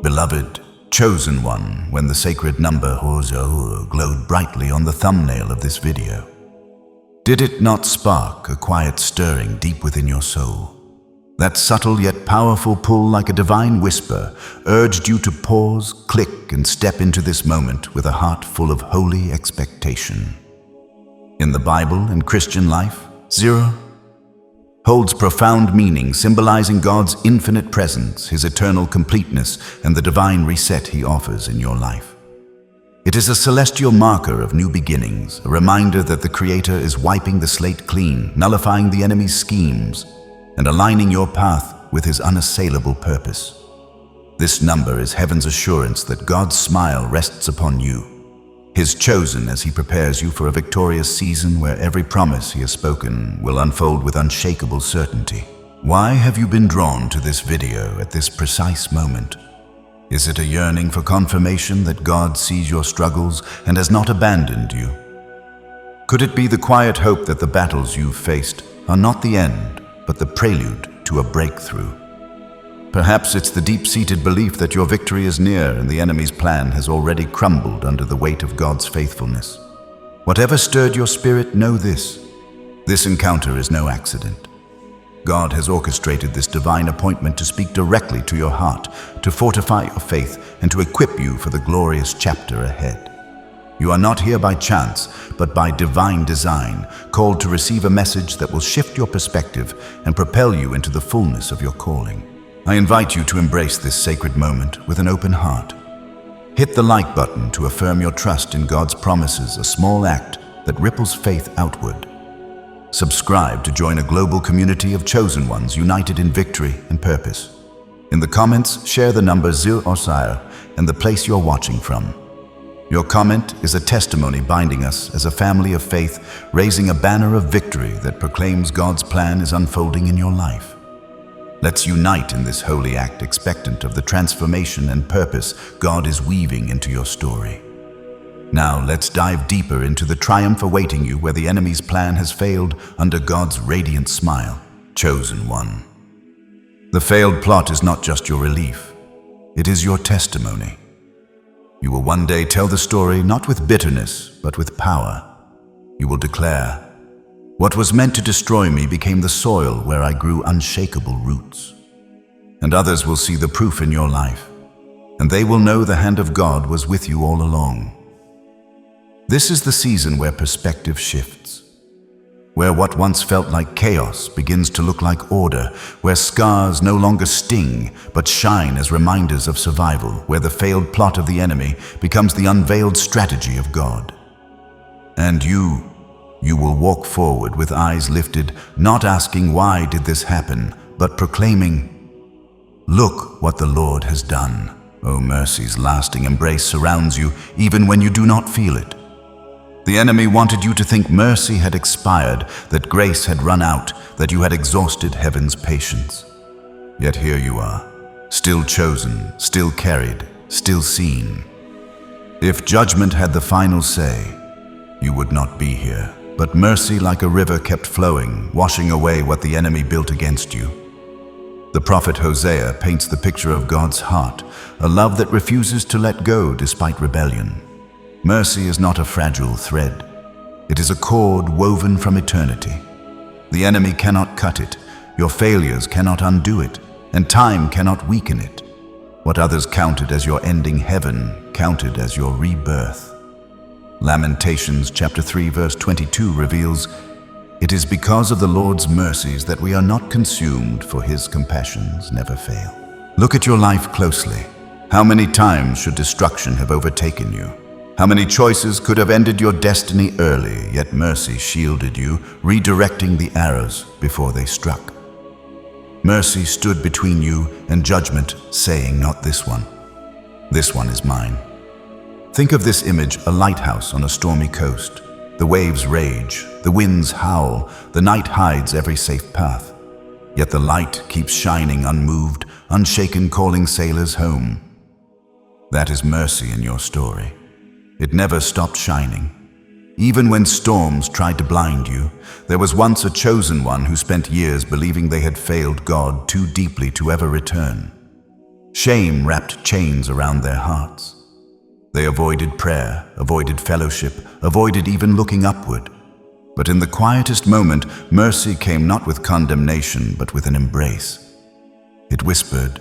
Beloved, chosen one, when the sacred number Hozo glowed brightly on the thumbnail of this video, did it not spark a quiet stirring deep within your soul? That subtle yet powerful pull, like a divine whisper, urged you to pause, click, and step into this moment with a heart full of holy expectation. In the Bible and Christian life, 0 holds profound meaning, symbolizing God's infinite presence, His eternal completeness, and the divine reset He offers in your life. It is a celestial marker of new beginnings, a reminder that the Creator is wiping the slate clean, nullifying the enemy's schemes, and aligning your path with His unassailable purpose. This number is heaven's assurance that God's smile rests upon you, His chosen, as He prepares you for a victorious season where every promise He has spoken will unfold with unshakable certainty. Why have you been drawn to this video at this precise moment? Is it a yearning for confirmation that God sees your struggles and has not abandoned you? Could it be the quiet hope that the battles you've faced are not the end, but the prelude to a breakthrough? Perhaps it's the deep-seated belief that your victory is near and the enemy's plan has already crumbled under the weight of God's faithfulness. Whatever stirred your spirit, know this. This encounter is no accident. God has orchestrated this divine appointment to speak directly to your heart, to fortify your faith, and to equip you for the glorious chapter ahead. You are not here by chance, but by divine design, called to receive a message that will shift your perspective and propel you into the fullness of your calling. I invite you to embrace this sacred moment with an open heart. Hit the like button to affirm your trust in God's promises, a small act that ripples faith outward. Subscribe to join a global community of chosen ones united in victory and purpose. In the comments, share the number 0 and the place you're watching from. Your comment is a testimony binding us as a family of faith, raising a banner of victory that proclaims God's plan is unfolding in your life. Let's unite in this holy act, expectant of the transformation and purpose God is weaving into your story. Now let's dive deeper into the triumph awaiting you where the enemy's plan has failed under God's radiant smile. Chosen one. The failed plot is not just your relief, it is your testimony. You will one day tell the story not with bitterness, but with power. You will declare, "What was meant to destroy me became the soil where I grew unshakable roots." And others will see the proof in your life, and they will know the hand of God was with you all along. This is the season where perspective shifts, where what once felt like chaos begins to look like order, where scars no longer sting but shine as reminders of survival, where the failed plot of the enemy becomes the unveiled strategy of God. And you will walk forward with eyes lifted, not asking why did this happen, but proclaiming, "Look what the Lord has done." Oh, mercy's lasting embrace surrounds you even when you do not feel it. The enemy wanted you to think mercy had expired, that grace had run out, that you had exhausted heaven's patience. Yet here you are, still chosen, still carried, still seen. If judgment had the final say, you would not be here. But mercy, like a river, kept flowing, washing away what the enemy built against you. The prophet Hosea paints the picture of God's heart, a love that refuses to let go despite rebellion. Mercy is not a fragile thread. It is a cord woven from eternity. The enemy cannot cut it, your failures cannot undo it, and time cannot weaken it. What others counted as your ending, heaven counted as your rebirth. Lamentations chapter 3 verse 22 reveals, "It is because of the Lord's mercies that we are not consumed, for His compassions never fail." Look at your life closely. How many times should destruction have overtaken you? How many choices could have ended your destiny early, yet mercy shielded you, redirecting the arrows before they struck. Mercy stood between you and judgment, saying, "Not this one. This one is mine." Think of this image, a lighthouse on a stormy coast. The waves rage, the winds howl, the night hides every safe path. Yet the light keeps shining unmoved, unshaken, calling sailors home. That is mercy in your story. It never stopped shining. Even when storms tried to blind you, there was once a chosen one who spent years believing they had failed God too deeply to ever return. Shame wrapped chains around their hearts. They avoided prayer, avoided fellowship, avoided even looking upward. But in the quietest moment, mercy came not with condemnation, but with an embrace. It whispered,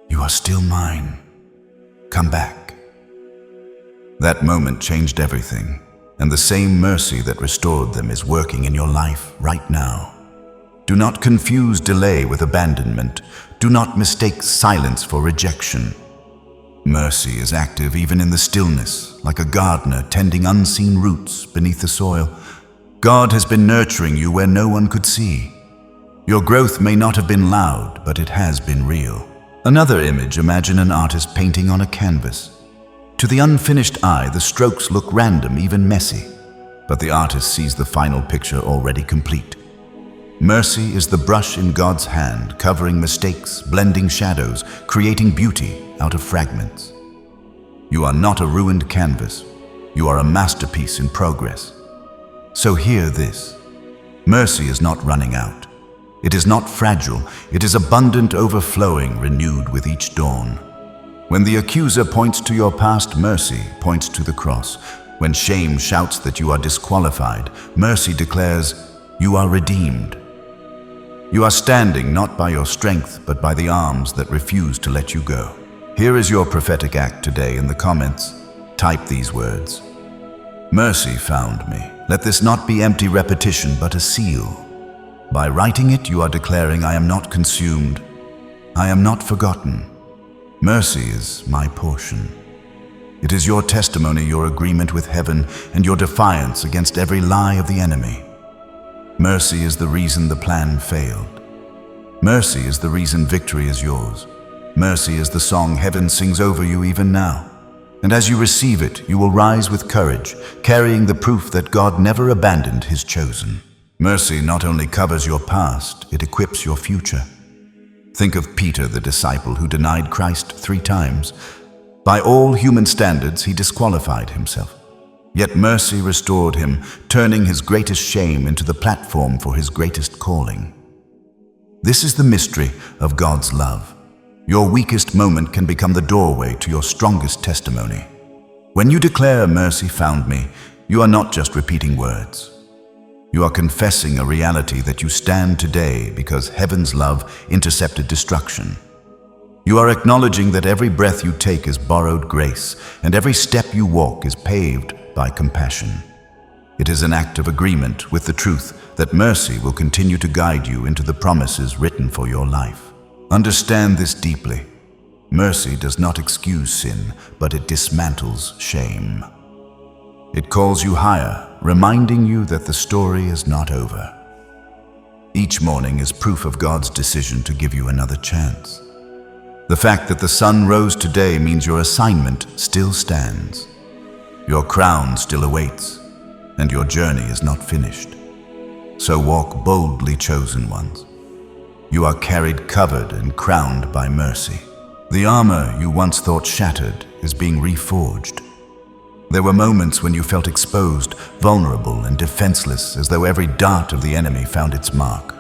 "You are still mine. Come back." That moment changed everything, and the same mercy that restored them is working in your life right now. Do not confuse delay with abandonment. Do not mistake silence for rejection. Mercy is active even in the stillness, like a gardener tending unseen roots beneath the soil. God has been nurturing you where no one could see. Your growth may not have been loud, but it has been real. Another image, imagine an artist painting on a canvas. To the unfinished eye, the strokes look random, even messy, but the artist sees the final picture already complete. Mercy is the brush in God's hand, covering mistakes, blending shadows, creating beauty out of fragments. You are not a ruined canvas. You are a masterpiece in progress. So hear this. Mercy is not running out. It is not fragile. It is abundant, overflowing, renewed with each dawn. When the accuser points to your past, mercy points to the cross. When shame shouts that you are disqualified, mercy declares, "You are redeemed." You are standing not by your strength, but by the arms that refuse to let you go. Here is your prophetic act today in the comments. Type these words. Mercy found me. Let this not be empty repetition, but a seal. By writing it, you are declaring, I am not consumed. I am not forgotten. Mercy is my portion. It is your testimony, your agreement with heaven, and your defiance against every lie of the enemy. Mercy is the reason the plan failed. Mercy is the reason victory is yours. Mercy is the song heaven sings over you even now. And as you receive it, you will rise with courage, carrying the proof that God never abandoned his chosen. Mercy not only covers your past, it equips your future. Think of Peter, the disciple who denied Christ 3 times. By all human standards, he disqualified himself. Yet mercy restored him, turning his greatest shame into the platform for his greatest calling. This is the mystery of God's love. Your weakest moment can become the doorway to your strongest testimony. When you declare, "Mercy found me," you are not just repeating words. You are confessing a reality that you stand today because heaven's love intercepted destruction. You are acknowledging that every breath you take is borrowed grace, and every step you walk is paved by compassion. It is an act of agreement with the truth that mercy will continue to guide you into the promises written for your life. Understand this deeply. Mercy does not excuse sin, but it dismantles shame. It calls you higher, reminding you that the story is not over. Each morning is proof of God's decision to give you another chance. The fact that the sun rose today means your assignment still stands. Your crown still awaits, and your journey is not finished. So walk boldly, chosen ones. You are carried, covered, and crowned by mercy. The armor you once thought shattered is being reforged. There were moments when you felt exposed, vulnerable, and defenseless, as though every dart of the enemy found its mark.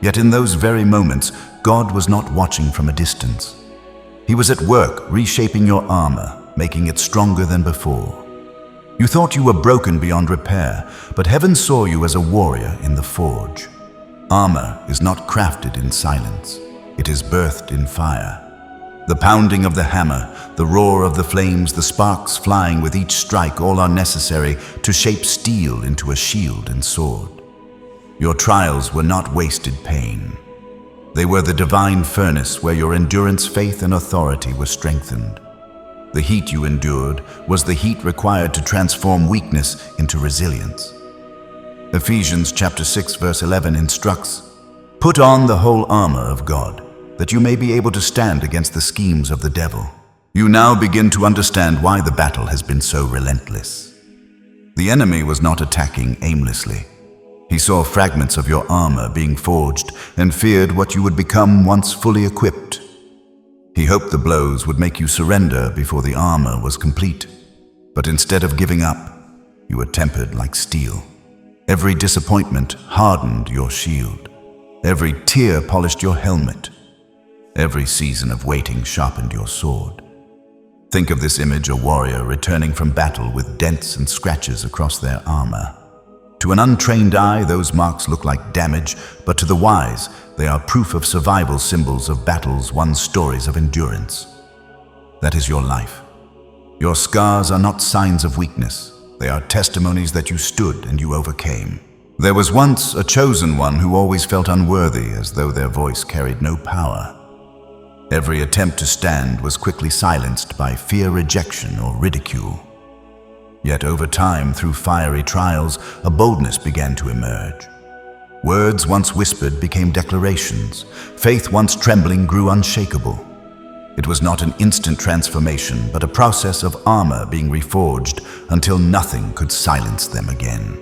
Yet in those very moments, God was not watching from a distance. He was at work, reshaping your armor, making it stronger than before. You thought you were broken beyond repair, but heaven saw you as a warrior in the forge. Armor is not crafted in silence. It is birthed in fire. The pounding of the hammer, the roar of the flames, the sparks flying with each strike, all are necessary to shape steel into a shield and sword. Your trials were not wasted pain. They were the divine furnace where your endurance, faith, and authority were strengthened. The heat you endured was the heat required to transform weakness into resilience. Ephesians chapter 6 verse 11 instructs, "Put on the whole armor of God, that you may be able to stand against the schemes of the devil." You now begin to understand why the battle has been so relentless. The enemy was not attacking aimlessly. He saw fragments of your armor being forged and feared what you would become once fully equipped. He hoped the blows would make you surrender before the armor was complete. But instead of giving up, you were tempered like steel. Every disappointment hardened your shield. Every tear polished your helmet. Every season of waiting sharpened your sword. Think of this image: a warrior returning from battle with dents and scratches across their armor. To an untrained eye, those marks look like damage, but to the wise, they are proof of survival, symbols of battles won, stories of endurance. That is your life. Your scars are not signs of weakness. They are testimonies that you stood and you overcame. There was once a chosen one who always felt unworthy, as though their voice carried no power. Every attempt to stand was quickly silenced by fear, rejection, or ridicule. Yet over time, through fiery trials, a boldness began to emerge. Words once whispered became declarations. Faith once trembling grew unshakable. It was not an instant transformation, but a process of armor being reforged until nothing could silence them again.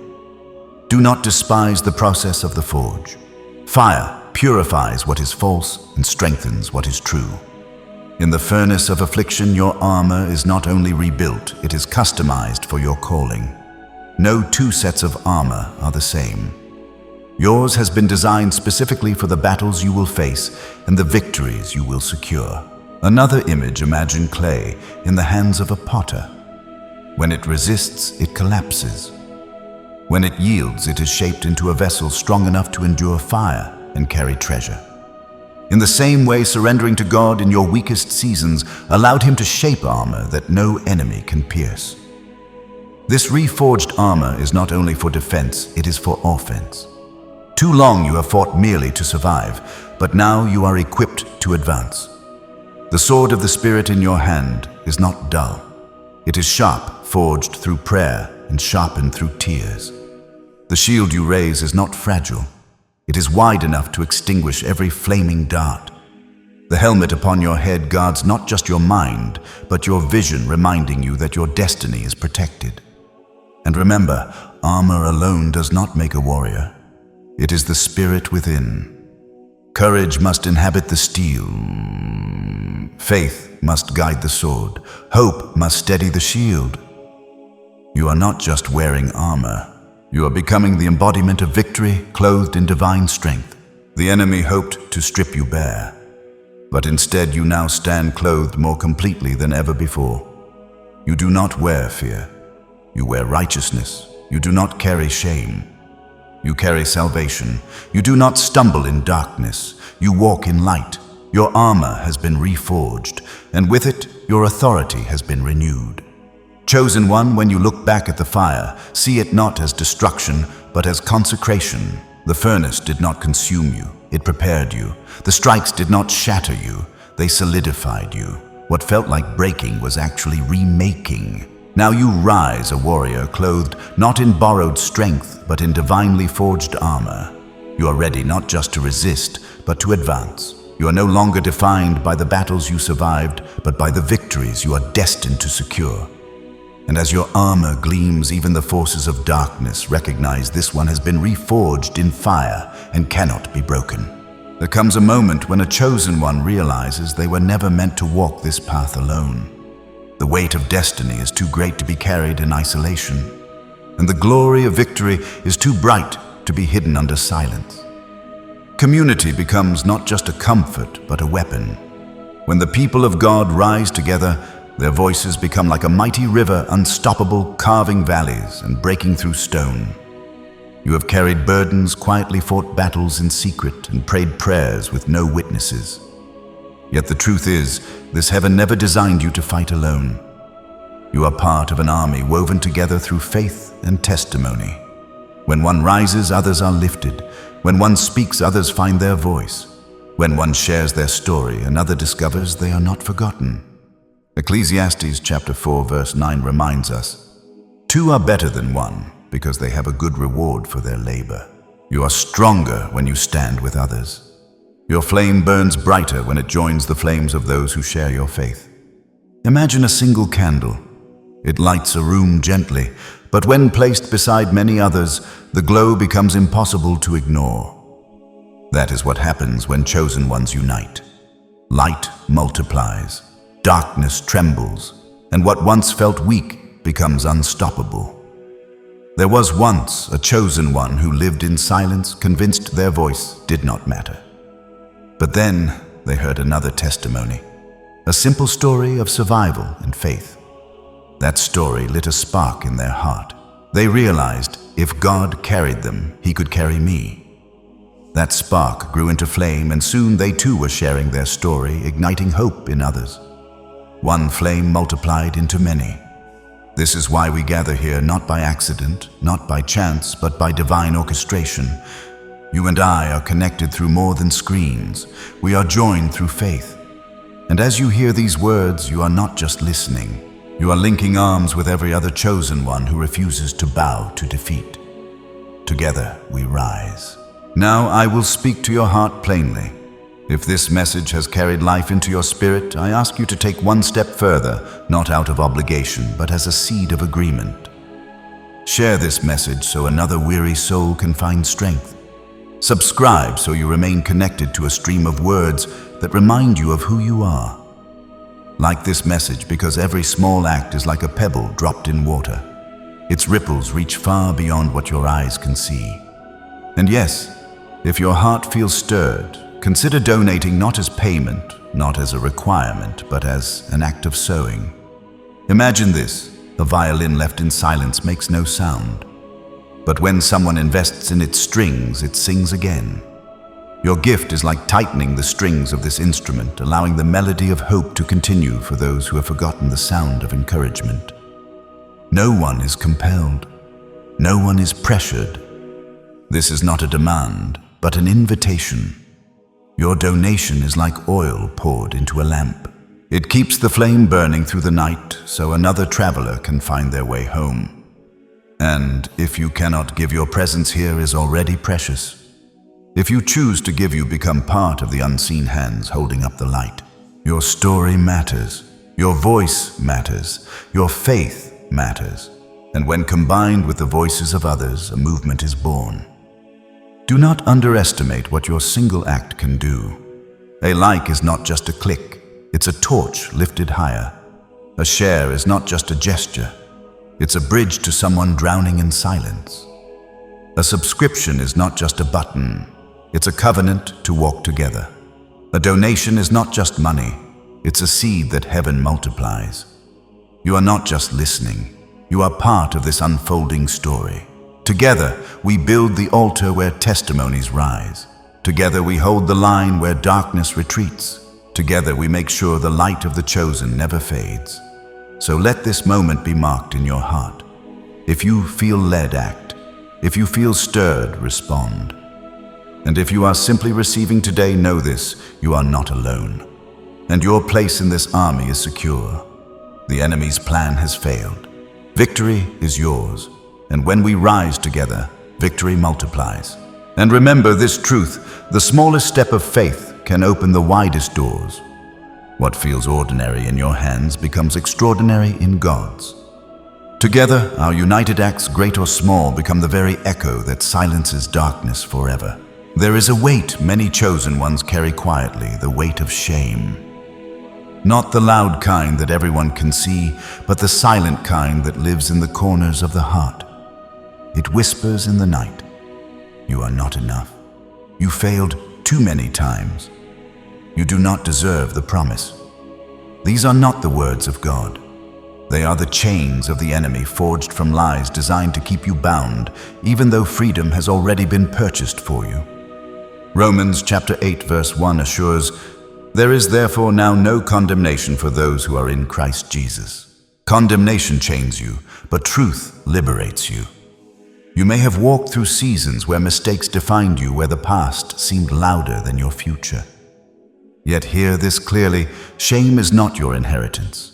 Do not despise the process of the forge. Fire purifies what is false and strengthens what is true. In the furnace of affliction, your armor is not only rebuilt, it is customized for your calling. No two sets of armor are the same. Yours has been designed specifically for the battles you will face and the victories you will secure. Another image: imagine clay in the hands of a potter. When it resists, it collapses. When it yields, it is shaped into a vessel strong enough to endure fire and carry treasure. In the same way, surrendering to God in your weakest seasons allowed Him to shape armor that no enemy can pierce. This reforged armor is not only for defense, it is for offense. Too long you have fought merely to survive, but now you are equipped to advance. The sword of the Spirit in your hand is not dull. It is sharp, forged through prayer and sharpened through tears. The shield you raise is not fragile. It is wide enough to extinguish every flaming dart. The helmet upon your head guards not just your mind, but your vision, reminding you that your destiny is protected. And remember, armor alone does not make a warrior. It is the spirit within. Courage must inhabit the steel. Faith must guide the sword. Hope must steady the shield. You are not just wearing armor. You are becoming the embodiment of victory, clothed in divine strength. The enemy hoped to strip you bare, but instead you now stand clothed more completely than ever before. You do not wear fear. You wear righteousness. You do not carry shame. You carry salvation. You do not stumble in darkness. You walk in light. Your armor has been reforged, and with it, your authority has been renewed. Chosen one, when you look back at the fire, see it not as destruction, but as consecration. The furnace did not consume you, it prepared you. The strikes did not shatter you, they solidified you. What felt like breaking was actually remaking. Now you rise a warrior, clothed not in borrowed strength, but in divinely forged armor. You are ready not just to resist, but to advance. You are no longer defined by the battles you survived, but by the victories you are destined to secure. And as your armor gleams, even the forces of darkness recognize this one has been reforged in fire and cannot be broken. There comes a moment when a chosen one realizes they were never meant to walk this path alone. The weight of destiny is too great to be carried in isolation, and the glory of victory is too bright to be hidden under silence. Community becomes not just a comfort, but a weapon. When the people of God rise together, their voices become like a mighty river, unstoppable, carving valleys and breaking through stone. You have carried burdens, quietly fought battles in secret, and prayed prayers with no witnesses. Yet the truth is, this heaven never designed you to fight alone. You are part of an army woven together through faith and testimony. When one rises, others are lifted. When one speaks, others find their voice. When one shares their story, another discovers they are not forgotten. Ecclesiastes chapter 4 verse 9 reminds us, "Two are better than one, because they have a good reward for their labor." You are stronger when you stand with others. Your flame burns brighter when it joins the flames of those who share your faith. Imagine a single candle. It lights a room gently, but when placed beside many others, the glow becomes impossible to ignore. That is what happens when chosen ones unite. Light multiplies. Darkness trembles, and what once felt weak becomes unstoppable. There was once a chosen one who lived in silence, convinced their voice did not matter. But then they heard another testimony, a simple story of survival and faith. That story lit a spark in their heart. They realized if God carried them, He could carry me. That spark grew into flame, and soon they too were sharing their story, igniting hope in others. One flame multiplied into many. This is why we gather here, not by accident, not by chance, but by divine orchestration. You and I are connected through more than screens. We are joined through faith. And as you hear these words, you are not just listening. You are linking arms with every other chosen one who refuses to bow to defeat. Together we rise. Now I will speak to your heart plainly. If this message has carried life into your spirit, I ask you to take one step further, not out of obligation, but as a seed of agreement. Share this message so another weary soul can find strength. Subscribe so you remain connected to a stream of words that remind you of who you are. Like this message, because every small act is like a pebble dropped in water. Its ripples reach far beyond what your eyes can see. And yes, if your heart feels stirred, consider donating not as payment, not as a requirement, but as an act of sowing. Imagine this: a violin left in silence makes no sound. But when someone invests in its strings, it sings again. Your gift is like tightening the strings of this instrument, allowing the melody of hope to continue for those who have forgotten the sound of encouragement. No one is compelled. No one is pressured. This is not a demand, but an invitation. Your donation is like oil poured into a lamp. It keeps the flame burning through the night so another traveler can find their way home. And if you cannot give, your presence here is already precious. If you choose to give, you become part of the unseen hands holding up the light. Your story matters. Your voice matters. Your faith matters. And when combined with the voices of others, a movement is born. Do not underestimate what your single act can do. A like is not just a click. It's a torch lifted higher. A share is not just a gesture. It's a bridge to someone drowning in silence. A subscription is not just a button. It's a covenant to walk together. A donation is not just money. It's a seed that heaven multiplies. You are not just listening. You are part of this unfolding story. Together, we build the altar where testimonies rise. Together, we hold the line where darkness retreats. Together, we make sure the light of the chosen never fades. So let this moment be marked in your heart. If you feel led, act. If you feel stirred, respond. And if you are simply receiving today, know this: you are not alone. And your place in this army is secure. The enemy's plan has failed. Victory is yours. And when we rise together, victory multiplies. And remember this truth: the smallest step of faith can open the widest doors. What feels ordinary in your hands becomes extraordinary in God's. Together, our united acts, great or small, become the very echo that silences darkness forever. There is a weight many chosen ones carry quietly, the weight of shame. Not the loud kind that everyone can see, but the silent kind that lives in the corners of the heart. It whispers in the night, "You are not enough. You failed too many times. You do not deserve the promise." These are not the words of God. They are the chains of the enemy, forged from lies designed to keep you bound, even though freedom has already been purchased for you. Romans chapter 8 verse 1 assures, "There is therefore now no condemnation for those who are in Christ Jesus." Condemnation chains you, but truth liberates you. You may have walked through seasons where mistakes defined you, where the past seemed louder than your future. Yet hear this clearly: shame is not your inheritance.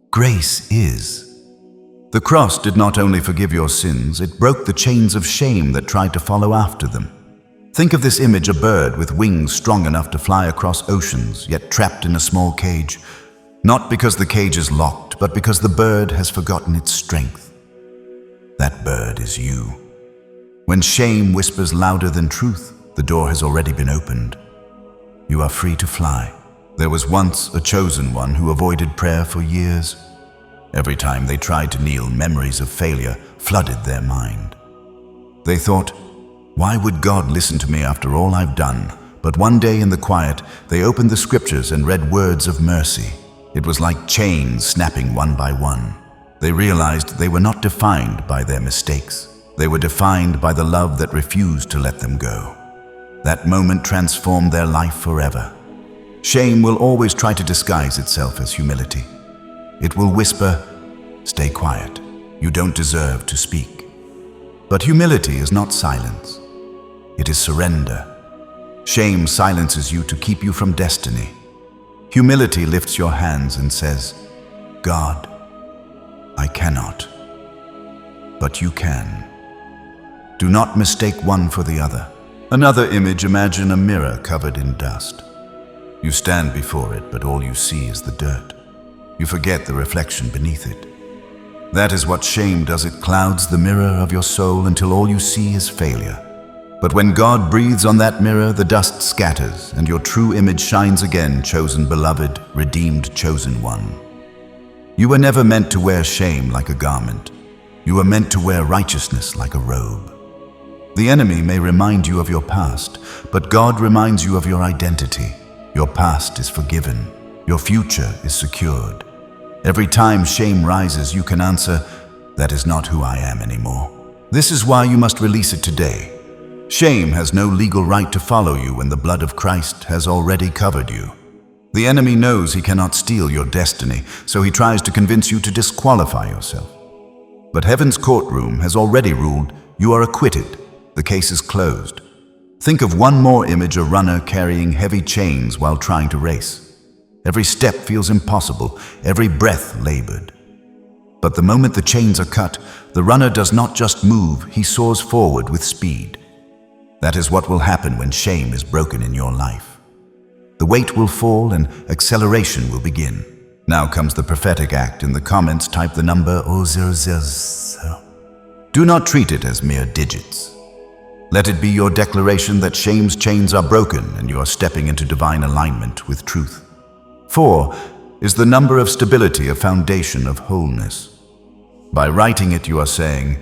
Grace is. The cross did not only forgive your sins, it broke the chains of shame that tried to follow after them. Think of this image: a bird with wings strong enough to fly across oceans, yet trapped in a small cage. Not because the cage is locked, but because the bird has forgotten its strength. That bird is you. When shame whispers louder than truth, the door has already been opened. You are free to fly. There was once a chosen one who avoided prayer for years. Every time they tried to kneel, memories of failure flooded their mind. They thought, "Why would God listen to me after all I've done?" But one day in the quiet, they opened the scriptures and read words of mercy. It was like chains snapping one by one. They realized they were not defined by their mistakes. They were defined by the love that refused to let them go. That moment transformed their life forever. Shame will always try to disguise itself as humility. It will whisper, "Stay quiet. You don't deserve to speak." But humility is not silence. It is surrender. Shame silences you to keep you from destiny. Humility lifts your hands and says, "God, I cannot, but you can." Do not mistake one for the other. Another image, imagine a mirror covered in dust. You stand before it, but all you see is the dirt. You forget the reflection beneath it. That is what shame does. It clouds the mirror of your soul until all you see is failure. But when God breathes on that mirror, the dust scatters and your true image shines again, chosen, beloved, redeemed, chosen one. You were never meant to wear shame like a garment. You were meant to wear righteousness like a robe. The enemy may remind you of your past, but God reminds you of your identity. Your past is forgiven. Your future is secured. Every time shame rises, you can answer, "That is not who I am anymore." This is why you must release it today. Shame has no legal right to follow you when the blood of Christ has already covered you. The enemy knows he cannot steal your destiny, so he tries to convince you to disqualify yourself. But heaven's courtroom has already ruled you are acquitted. The case is closed. Think of one more image, a runner carrying heavy chains while trying to race. Every step feels impossible, every breath labored. But the moment the chains are cut, the runner does not just move, he soars forward with speed. That is what will happen when shame is broken in your life. The weight will fall and acceleration will begin. Now comes the prophetic act. In the comments, type the number 000. Do not treat it as mere digits. Let it be your declaration that shame's chains are broken and you are stepping into divine alignment with truth. 4 is the number of stability, a foundation of wholeness. By writing it, you are saying,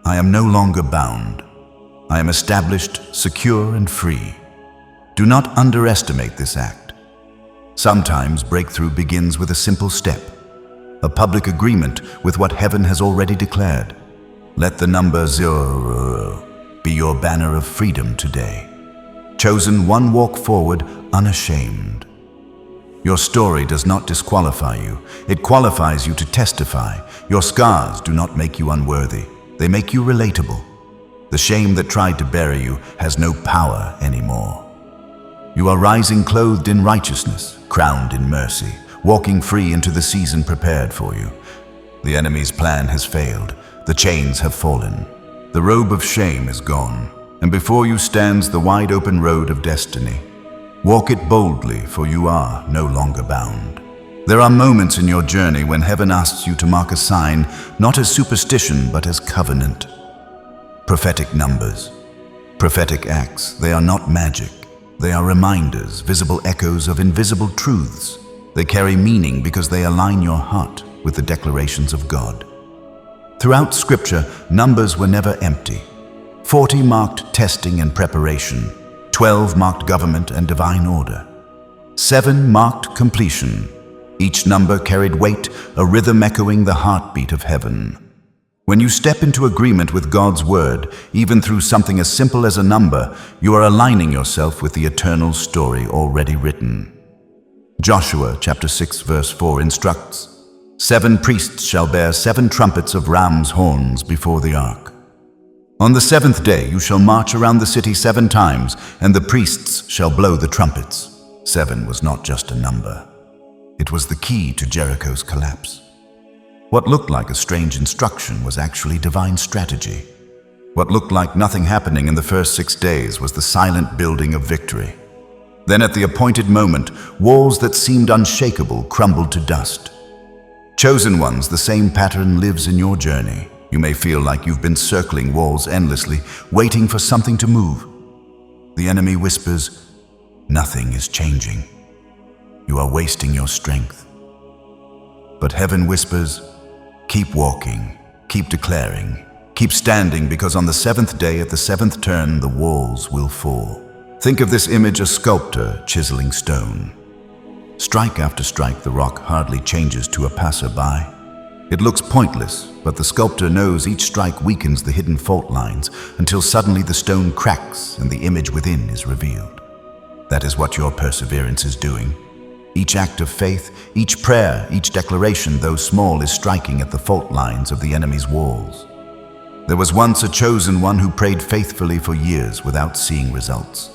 "I am no longer bound. I am established, secure, and free." Do not underestimate this act. Sometimes breakthrough begins with a simple step, a public agreement with what heaven has already declared. Let the number 0 be your banner of freedom today. Chosen one, walk forward unashamed. Your story does not disqualify you. It qualifies you to testify. Your scars do not make you unworthy. They make you relatable. The shame that tried to bury you has no power anymore. You are rising clothed in righteousness, crowned in mercy, walking free into the season prepared for you. The enemy's plan has failed. The chains have fallen. The robe of shame is gone, and before you stands the wide open road of destiny. Walk it boldly, for you are no longer bound. There are moments in your journey when heaven asks you to mark a sign, not as superstition, but as covenant. Prophetic numbers, prophetic acts, they are not magic. They are reminders, visible echoes of invisible truths. They carry meaning because they align your heart with the declarations of God. Throughout Scripture, numbers were never empty. 40 marked testing and preparation. 12 marked government and divine order. 7 marked completion. Each number carried weight, a rhythm echoing the heartbeat of heaven. When you step into agreement with God's word, even through something as simple as a number, you are aligning yourself with the eternal story already written. Joshua chapter 6 verse 4 instructs, 7 priests shall bear 7 trumpets of ram's horns before the ark. On the 7th day you shall march around the city 7 times, and the priests shall blow the trumpets. 7 was not just a number. It was the key to Jericho's collapse. What looked like a strange instruction was actually divine strategy. What looked like nothing happening in the first 6 days was the silent building of victory. Then at the appointed moment, walls that seemed unshakable crumbled to dust. Chosen ones, the same pattern lives in your journey. You may feel like you've been circling walls endlessly, waiting for something to move. The enemy whispers, "Nothing is changing. You are wasting your strength." But heaven whispers, "Keep walking, keep declaring, keep standing, because on the 7th day at the 7th turn, the walls will fall." Think of this image a sculptor chiseling stone. Strike after strike, the rock hardly changes to a passerby. It looks pointless, but the sculptor knows each strike weakens the hidden fault lines until suddenly the stone cracks and the image within is revealed. That is what your perseverance is doing. Each act of faith, each prayer, each declaration, though small, is striking at the fault lines of the enemy's walls. There was once a chosen one who prayed faithfully for years without seeing results.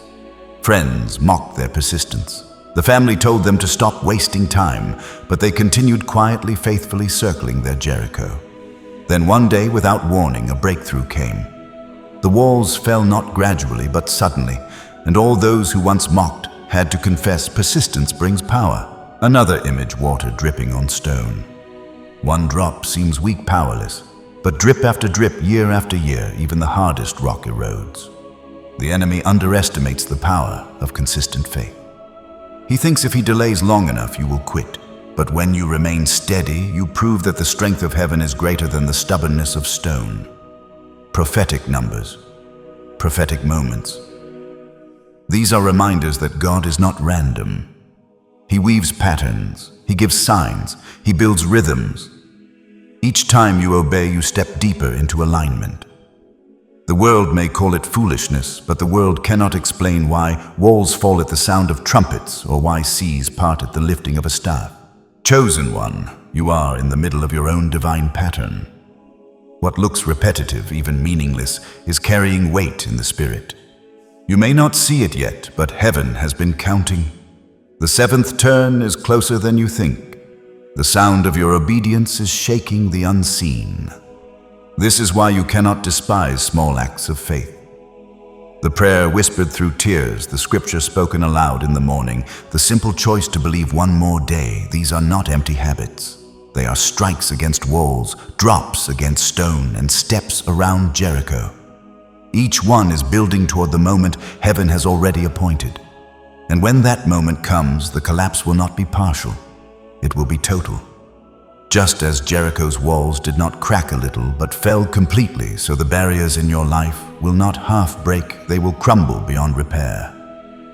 Friends mocked their persistence. The family told them to stop wasting time, but they continued quietly, faithfully circling their Jericho. Then one day, without warning, a breakthrough came. The walls fell not gradually, but suddenly, and all those who once mocked had to confess persistence brings power. Another image, water dripping on stone. One drop seems weak, powerless, but drip after drip, year after year, even the hardest rock erodes. The enemy underestimates the power of consistent faith. He thinks if he delays long enough, you will quit. But when you remain steady, you prove that the strength of heaven is greater than the stubbornness of stone. Prophetic numbers, prophetic moments. These are reminders that God is not random. He weaves patterns, He gives signs, He builds rhythms. Each time you obey, you step deeper into alignment. The world may call it foolishness, but the world cannot explain why walls fall at the sound of trumpets or why seas part at the lifting of a staff. Chosen one, you are in the middle of your own divine pattern. What looks repetitive, even meaningless, is carrying weight in the spirit. You may not see it yet, but heaven has been counting. The seventh turn is closer than you think. The sound of your obedience is shaking the unseen. This is why you cannot despise small acts of faith. The prayer whispered through tears, the scripture spoken aloud in the morning, the simple choice to believe one more day, these are not empty habits. They are strikes against walls, drops against stone, and steps around Jericho. Each one is building toward the moment heaven has already appointed. And when that moment comes, the collapse will not be partial. It will be total. Just as Jericho's walls did not crack a little but fell completely, so the barriers in your life will not half break, they will crumble beyond repair.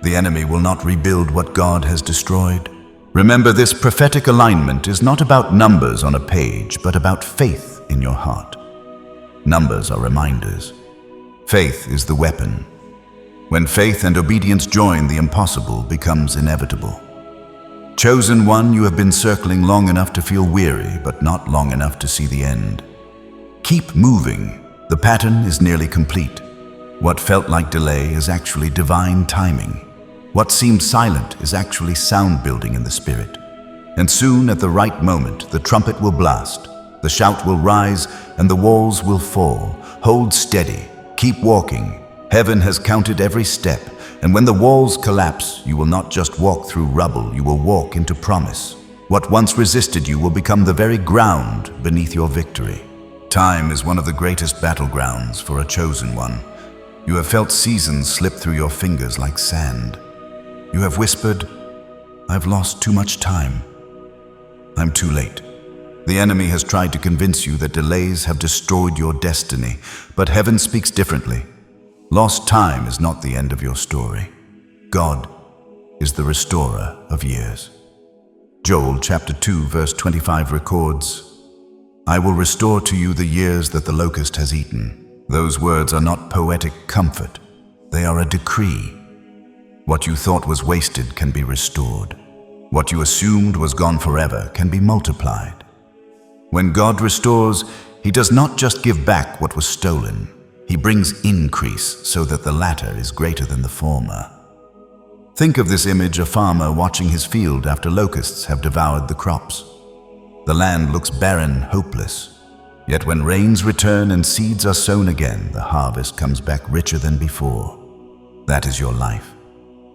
The enemy will not rebuild what God has destroyed. Remember, this prophetic alignment is not about numbers on a page, but about faith in your heart. Numbers are reminders. Faith is the weapon. When faith and obedience join, the impossible becomes inevitable. Chosen one, you have been circling long enough to feel weary, but not long enough to see the end. Keep moving. The pattern is nearly complete. What felt like delay is actually divine timing. What seemed silent is actually sound building in the spirit. And soon, at the right moment, the trumpet will blast, the shout will rise, and the walls will fall. Hold steady. Keep walking. Heaven has counted every step. And when the walls collapse, you will not just walk through rubble, you will walk into promise. What once resisted you will become the very ground beneath your victory. Time is one of the greatest battlegrounds for a chosen one. You have felt seasons slip through your fingers like sand. You have whispered, "I've lost too much time. I'm too late." The enemy has tried to convince you that delays have destroyed your destiny, but heaven speaks differently. Lost time is not the end of your story. God is the restorer of years. Joel chapter 2 verse 25 records, "I will restore to you the years that the locust has eaten." Those words are not poetic comfort. They are a decree. What you thought was wasted can be restored. What you assumed was gone forever can be multiplied. When God restores, He does not just give back what was stolen. He brings increase so that the latter is greater than the former. Think of this image, a farmer watching his field after locusts have devoured the crops. The land looks barren, hopeless. Yet when rains return and seeds are sown again, the harvest comes back richer than before. That is your life.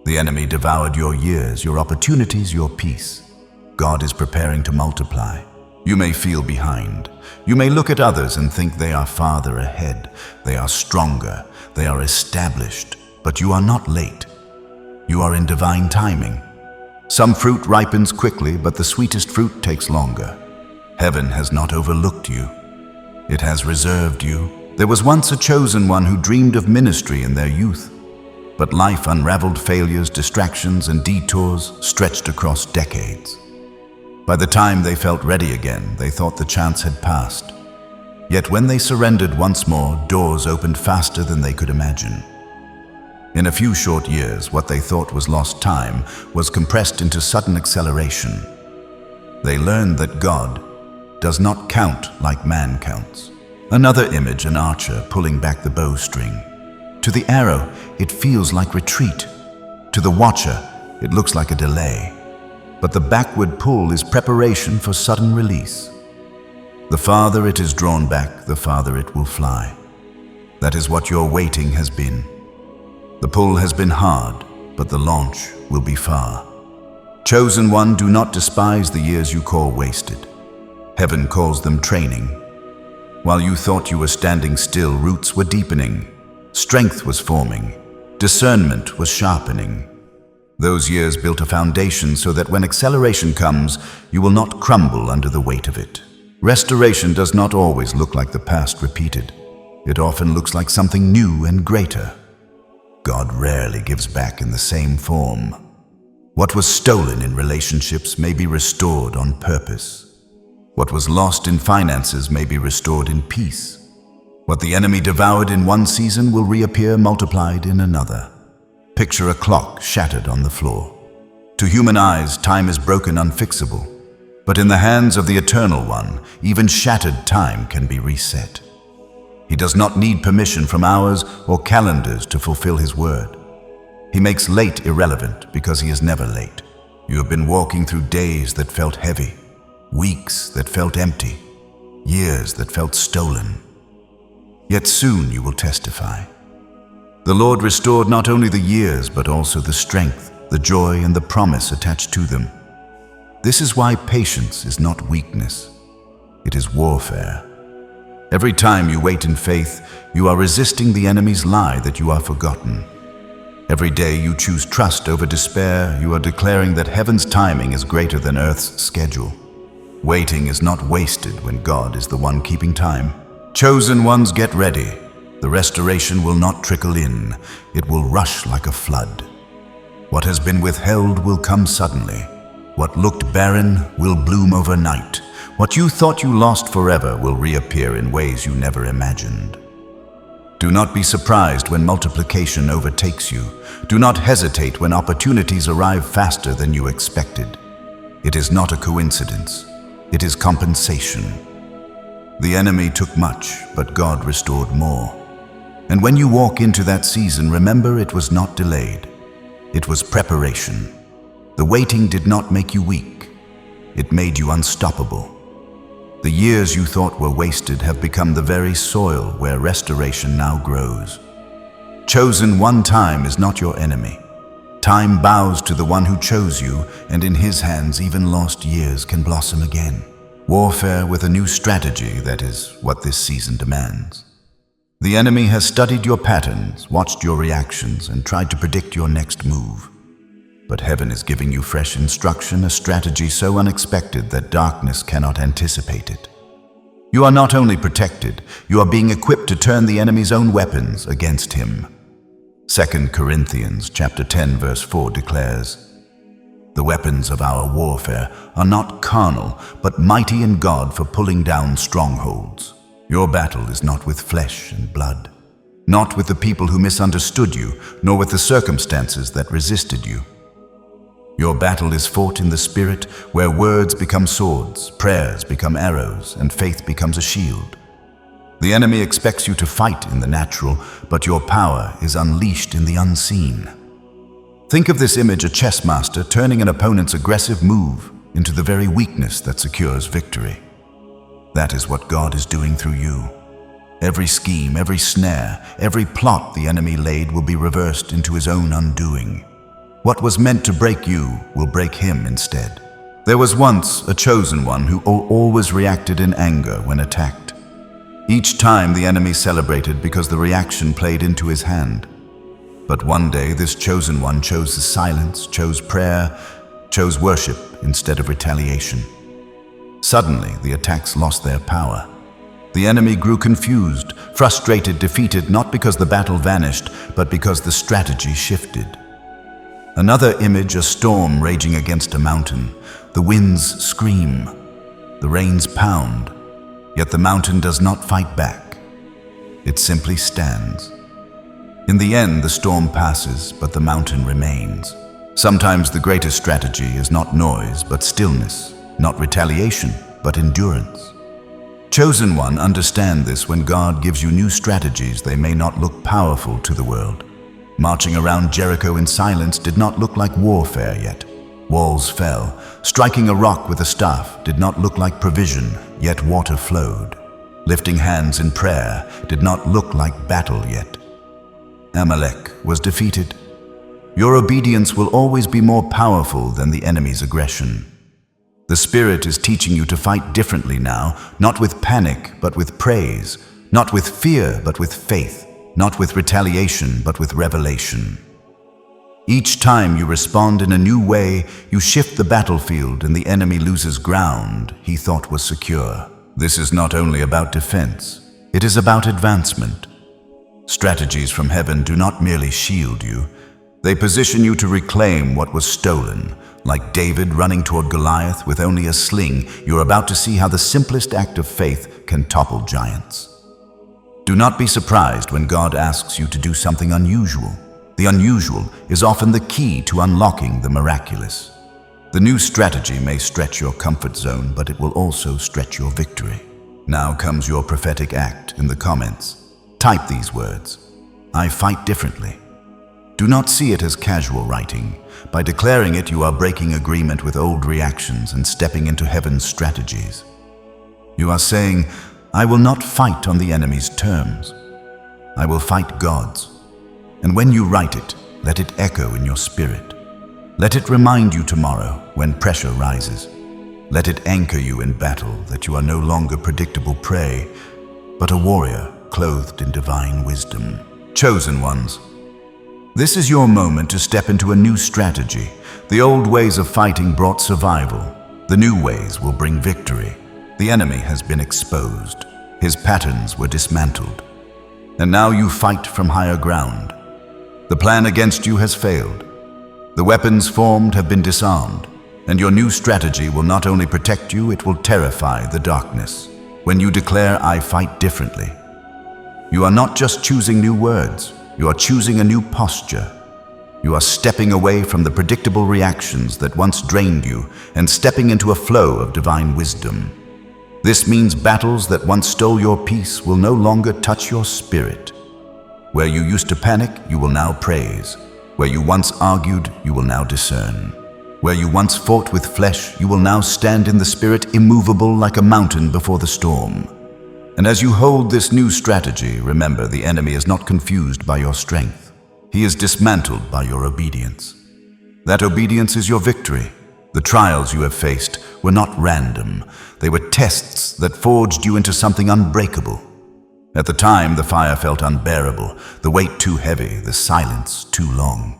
The enemy devoured your years, your opportunities, your peace. God is preparing to multiply. You may feel behind. You may look at others and think they are farther ahead. They are stronger. They are established. But you are not late. You are in divine timing. Some fruit ripens quickly, but the sweetest fruit takes longer. Heaven has not overlooked you. It has reserved you. There was once a chosen one who dreamed of ministry in their youth. But life unraveled failures, distractions, and detours stretched across decades. By the time they felt ready again, they thought the chance had passed. Yet when they surrendered once more, doors opened faster than they could imagine. In a few short years, what they thought was lost time was compressed into sudden acceleration. They learned that God does not count like man counts. Another image, an archer pulling back the bowstring. To the arrow, it feels like retreat. To the watcher, it looks like a delay. But the backward pull is preparation for sudden release. The farther it is drawn back, the farther it will fly. That is what your waiting has been. The pull has been hard, but the launch will be far. Chosen one, do not despise the years you call wasted. Heaven calls them training. While you thought you were standing still, roots were deepening. Strength was forming. Discernment was sharpening. Those years built a foundation so that when acceleration comes, you will not crumble under the weight of it. Restoration does not always look like the past repeated. It often looks like something new and greater. God rarely gives back in the same form. What was stolen in relationships may be restored on purpose. What was lost in finances may be restored in peace. What the enemy devoured in one season will reappear multiplied in another. Picture a clock shattered on the floor. To human eyes, time is broken, unfixable. But in the hands of the Eternal One, even shattered time can be reset. He does not need permission from hours or calendars to fulfill His word. He makes late irrelevant because He is never late. You have been walking through days that felt heavy, weeks that felt empty, years that felt stolen. Yet soon you will testify. The Lord restored not only the years, but also the strength, the joy, and the promise attached to them. This is why patience is not weakness. It is warfare. Every time you wait in faith, you are resisting the enemy's lie that you are forgotten. Every day you choose trust over despair, you are declaring that heaven's timing is greater than earth's schedule. Waiting is not wasted when God is the one keeping time. Chosen ones, get ready. The restoration will not trickle in. It will rush like a flood. What has been withheld will come suddenly. What looked barren will bloom overnight. What you thought you lost forever will reappear in ways you never imagined. Do not be surprised when multiplication overtakes you. Do not hesitate when opportunities arrive faster than you expected. It is not a coincidence. It is compensation. The enemy took much, but God restored more. And when you walk into that season, remember it was not delayed. It was preparation. The waiting did not make you weak. It made you unstoppable. The years you thought were wasted have become the very soil where restoration now grows. Chosen one, time is not your enemy. Time bows to the one who chose you, and in His hands even lost years can blossom again. Warfare with a new strategy, that is what this season demands. The enemy has studied your patterns, watched your reactions, and tried to predict your next move. But heaven is giving you fresh instruction, a strategy so unexpected that darkness cannot anticipate it. You are not only protected, you are being equipped to turn the enemy's own weapons against him. 2 Corinthians chapter 10 verse 4 declares, "The weapons of our warfare are not carnal, but mighty in God for pulling down strongholds." Your battle is not with flesh and blood, not with the people who misunderstood you, nor with the circumstances that resisted you. Your battle is fought in the Spirit, where words become swords, prayers become arrows, and faith becomes a shield. The enemy expects you to fight in the natural, but your power is unleashed in the unseen. Think of this image: a chess master turning an opponent's aggressive move into the very weakness that secures victory. That is what God is doing through you. Every scheme, every snare, every plot the enemy laid will be reversed into his own undoing. What was meant to break you will break him instead. There was once a chosen one who always reacted in anger when attacked. Each time the enemy celebrated because the reaction played into his hand. But one day this chosen one chose the silence, chose prayer, chose worship instead of retaliation. Suddenly the attacks lost their power. The enemy grew confused, frustrated, defeated, not because the battle vanished, but because the strategy shifted. Another image, a storm raging against a mountain. The winds scream, the rains pound, yet the mountain does not fight back. It simply stands. In the end, the storm passes, but the mountain remains. Sometimes the greatest strategy is not noise, but stillness, not retaliation, but endurance. Chosen one, understand this. When God gives you new strategies, they may not look powerful to the world. Marching around Jericho in silence did not look like warfare yet. Walls fell. Striking a rock with a staff did not look like provision, yet water flowed. Lifting hands in prayer did not look like battle yet. Amalek was defeated. Your obedience will always be more powerful than the enemy's aggression. The Spirit is teaching you to fight differently now, not with panic, but with praise, not with fear, but with faith, not with retaliation, but with revelation. Each time you respond in a new way, you shift the battlefield and the enemy loses ground he thought was secure. This is not only about defense, it is about advancement. Strategies from heaven do not merely shield you, they position you to reclaim what was stolen. Like David running toward Goliath with only a sling, you're about to see how the simplest act of faith can topple giants. Do not be surprised when God asks you to do something unusual. The unusual is often the key to unlocking the miraculous. The new strategy may stretch your comfort zone, but it will also stretch your victory. Now comes your prophetic act in the comments. Type these words: I fight differently. Do not see it as casual writing. By declaring it, you are breaking agreement with old reactions and stepping into heaven's strategies. You are saying, I will not fight on the enemy's terms. I will fight God's. And when you write it, let it echo in your spirit. Let it remind you tomorrow when pressure rises. Let it anchor you in battle that you are no longer predictable prey, but a warrior clothed in divine wisdom. Chosen ones, this is your moment to step into a new strategy. The old ways of fighting brought survival. The new ways will bring victory. The enemy has been exposed. His patterns were dismantled. And now you fight from higher ground. The plan against you has failed. The weapons formed have been disarmed. And your new strategy will not only protect you, it will terrify the darkness. When you declare, I fight differently, you are not just choosing new words. You are choosing a new posture. You are stepping away from the predictable reactions that once drained you and stepping into a flow of divine wisdom. This means battles that once stole your peace will no longer touch your spirit. Where you used to panic, you will now praise. Where you once argued, you will now discern. Where you once fought with flesh, you will now stand in the spirit, immovable like a mountain before the storm. And as you hold this new strategy, remember the enemy is not confused by your strength. He is dismantled by your obedience. That obedience is your victory. The trials you have faced were not random. They were tests that forged you into something unbreakable. At the time, the fire felt unbearable, the weight too heavy, the silence too long.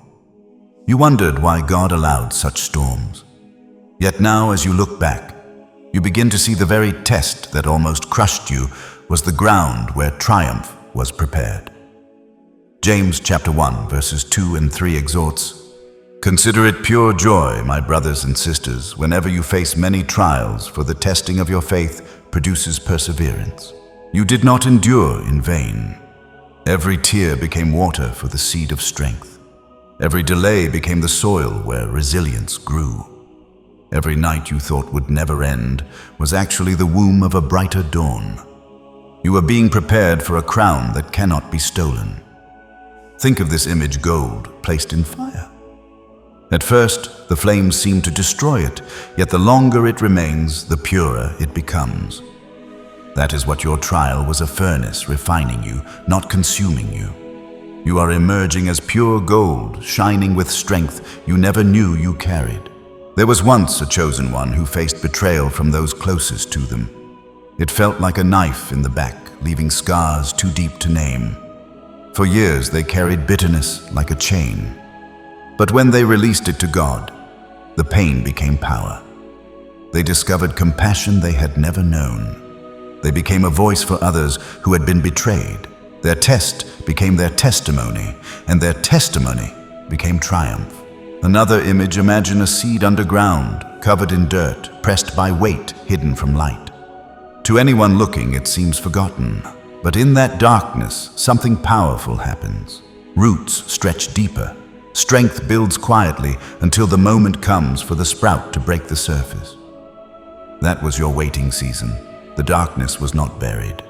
You wondered why God allowed such storms. Yet now, as you look back, you begin to see the very test that almost crushed you was the ground where triumph was prepared. James chapter 1, verses 2 and 3 exhorts, Consider it pure joy, my brothers and sisters, whenever you face many trials, for the testing of your faith produces perseverance. You did not endure in vain. Every tear became water for the seed of strength. Every delay became the soil where resilience grew. Every night you thought would never end was actually the womb of a brighter dawn. You are being prepared for a crown that cannot be stolen. Think of this image: gold placed in fire. At first, the flames seem to destroy it, yet the longer it remains, the purer it becomes. That is what your trial was: a furnace refining you, not consuming you. You are emerging as pure gold, shining with strength you never knew you carried. There was once a chosen one who faced betrayal from those closest to them. It felt like a knife in the back, leaving scars too deep to name. For years they carried bitterness like a chain. But when they released it to God, the pain became power. They discovered compassion they had never known. They became a voice for others who had been betrayed. Their test became their testimony, and their testimony became triumph. Another image, imagine a seed underground, covered in dirt, pressed by weight, hidden from light. To anyone looking, it seems forgotten. But in that darkness, something powerful happens. Roots stretch deeper. Strength builds quietly until the moment comes for the sprout to break the surface. That was your waiting season. The darkness was not buried.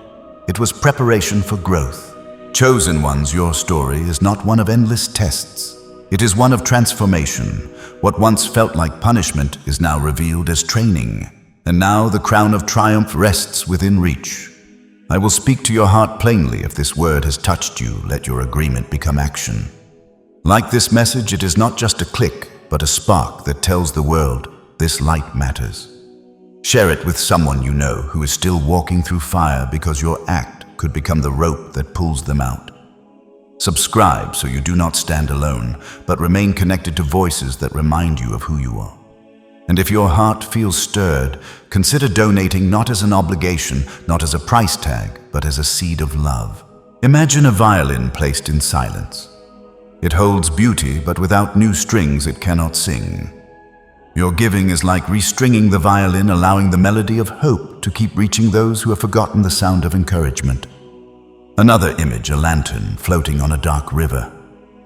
It was preparation for growth. Chosen ones, your story is not one of endless tests. It is one of transformation. What once felt like punishment is now revealed as training. And now the crown of triumph rests within reach. I will speak to your heart plainly. If this word has touched you, let your agreement become action. Like this message, it is not just a click, but a spark that tells the world this light matters. Share it with someone you know who is still walking through fire, because your act could become the rope that pulls them out. Subscribe so you do not stand alone, but remain connected to voices that remind you of who you are. And if your heart feels stirred, consider donating, not as an obligation, not as a price tag, but as a seed of love. Imagine a violin placed in silence. It holds beauty, but without new strings it cannot sing. Your giving is like restringing the violin, allowing the melody of hope to keep reaching those who have forgotten the sound of encouragement. Another image, a lantern floating on a dark river.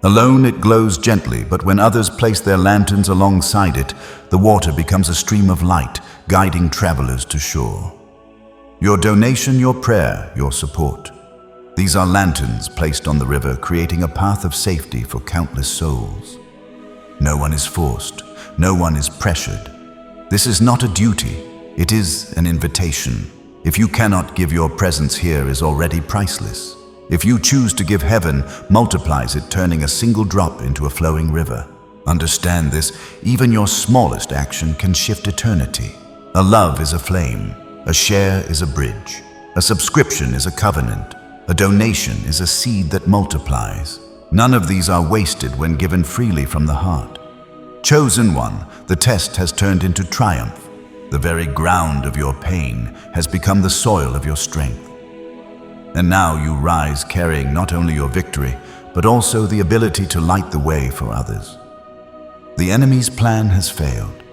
Alone it glows gently, but when others place their lanterns alongside it, the water becomes a stream of light, guiding travelers to shore. Your donation, your prayer, your support. These are lanterns placed on the river, creating a path of safety for countless souls. No one is forced. No one is pressured. This is not a duty. It is an invitation. If you cannot give, your presence here is already priceless. If you choose to give, heaven multiplies it, turning a single drop into a flowing river. Understand this, even your smallest action can shift eternity. A love is a flame. A share is a bridge. A subscription is a covenant. A donation is a seed that multiplies. None of these are wasted when given freely from the heart. Chosen one, the test has turned into triumph. The very ground of your pain has become the soil of your strength. And now you rise carrying not only your victory, but also the ability to light the way for others. The enemy's plan has failed.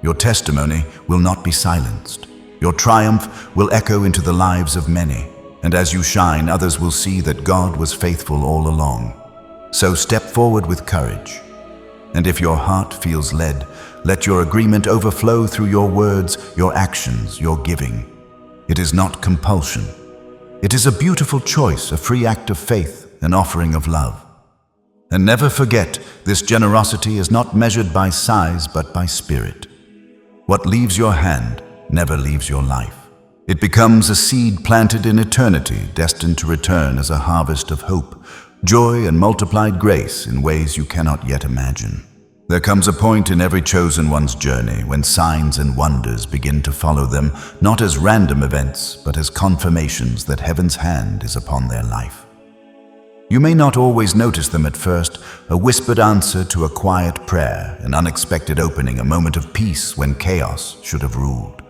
Your testimony will not be silenced. Your triumph will echo into the lives of many. And as you shine, others will see that God was faithful all along. So step forward with courage. And if your heart feels led, let your agreement overflow through your words, your actions, your giving. It is not compulsion. It is a beautiful choice, a free act of faith, an offering of love. And never forget, this generosity is not measured by size, but by spirit. What leaves your hand never leaves your life. It becomes a seed planted in eternity, destined to return as a harvest of hope, joy, and multiplied grace in ways you cannot yet imagine. There comes a point in every chosen one's journey when signs and wonders begin to follow them, not as random events, but as confirmations that heaven's hand is upon their life. You may not always notice them at first, a whispered answer to a quiet prayer, an unexpected opening, a moment of peace when chaos should have ruled.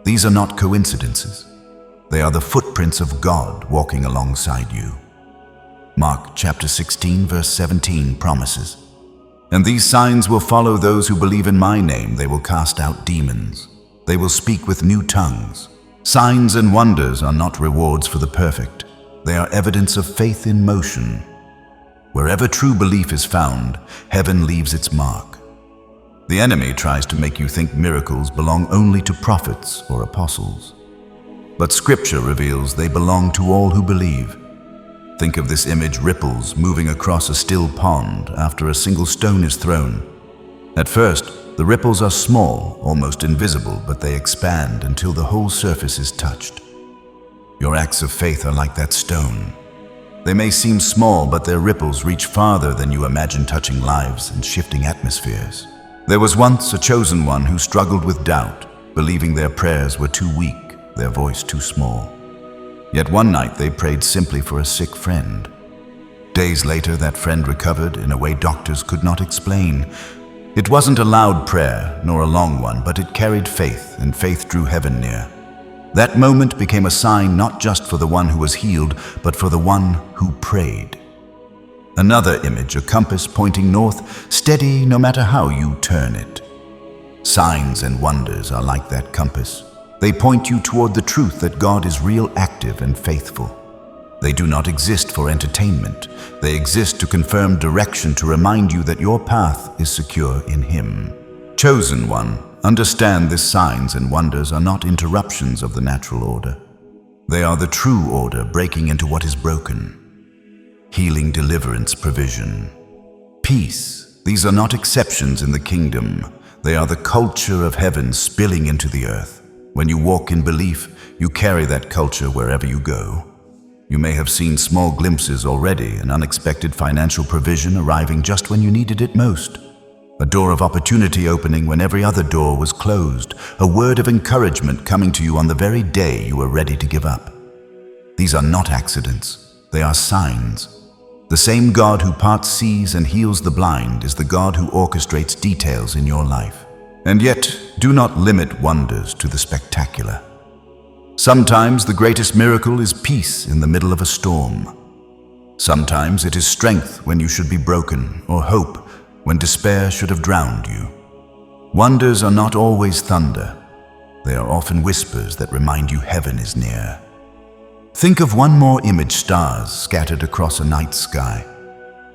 These are not coincidences. They are the footprints of God walking alongside you. Mark chapter 16, verse 17 promises, "And these signs will follow those who believe in my name. They will cast out demons. They will speak with new tongues." Signs and wonders are not rewards for the perfect. They are evidence of faith in motion. Wherever true belief is found, heaven leaves its mark. The enemy tries to make you think miracles belong only to prophets or apostles. But Scripture reveals they belong to all who believe. Think of this image: ripples moving across a still pond after a single stone is thrown. At first, the ripples are small, almost invisible, but they expand until the whole surface is touched. Your acts of faith are like that stone. They may seem small, but their ripples reach farther than you imagine, touching lives and shifting atmospheres. There was once a chosen one who struggled with doubt, believing their prayers were too weak, their voice too small. Yet one night they prayed simply for a sick friend. Days later, that friend recovered in a way doctors could not explain. It wasn't a loud prayer, nor a long one, but it carried faith, and faith drew heaven near. That moment became a sign not just for the one who was healed, but for the one who prayed. Another image, a compass pointing north, steady no matter how you turn it. Signs and wonders are like that compass. They point you toward the truth that God is real, active, and faithful. They do not exist for entertainment. They exist to confirm direction, to remind you that your path is secure in Him. Chosen one, understand this: signs and wonders are not interruptions of the natural order. They are the true order breaking into what is broken. Healing, deliverance, provision, peace. These are not exceptions in the kingdom. They are the culture of heaven spilling into the earth. When you walk in belief, you carry that culture wherever you go. You may have seen small glimpses already, an unexpected financial provision arriving just when you needed it most. A door of opportunity opening when every other door was closed. A word of encouragement coming to you on the very day you were ready to give up. These are not accidents. They are signs. The same God who parts seas and heals the blind is the God who orchestrates details in your life. And yet, do not limit wonders to the spectacular. Sometimes the greatest miracle is peace in the middle of a storm. Sometimes it is strength when you should be broken, or hope when despair should have drowned you. Wonders are not always thunder. They are often whispers that remind you heaven is near. Think of one more image: stars scattered across a night sky.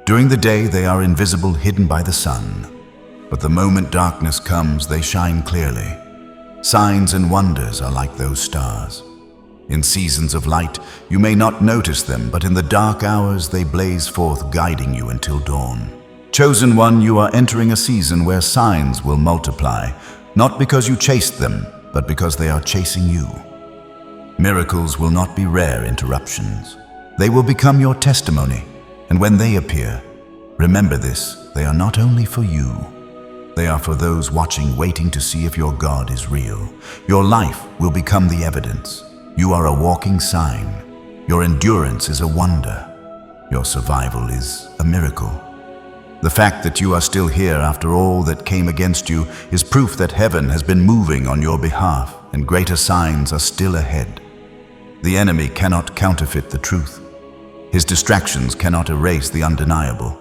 During the day they are invisible, hidden by the sun. But the moment darkness comes, they shine clearly. Signs and wonders are like those stars. In seasons of light, you may not notice them, but in the dark hours they blaze forth, guiding you until dawn. Chosen one, you are entering a season where signs will multiply, not because you chased them, but because they are chasing you. Miracles will not be rare interruptions. They will become your testimony, and when they appear, remember this: they are not only for you. They are for those watching, waiting to see if your God is real. Your life will become the evidence. You are a walking sign. Your endurance is a wonder. Your survival is a miracle. The fact that you are still here after all that came against you is proof that heaven has been moving on your behalf, and greater signs are still ahead. The enemy cannot counterfeit the truth. His distractions cannot erase the undeniable.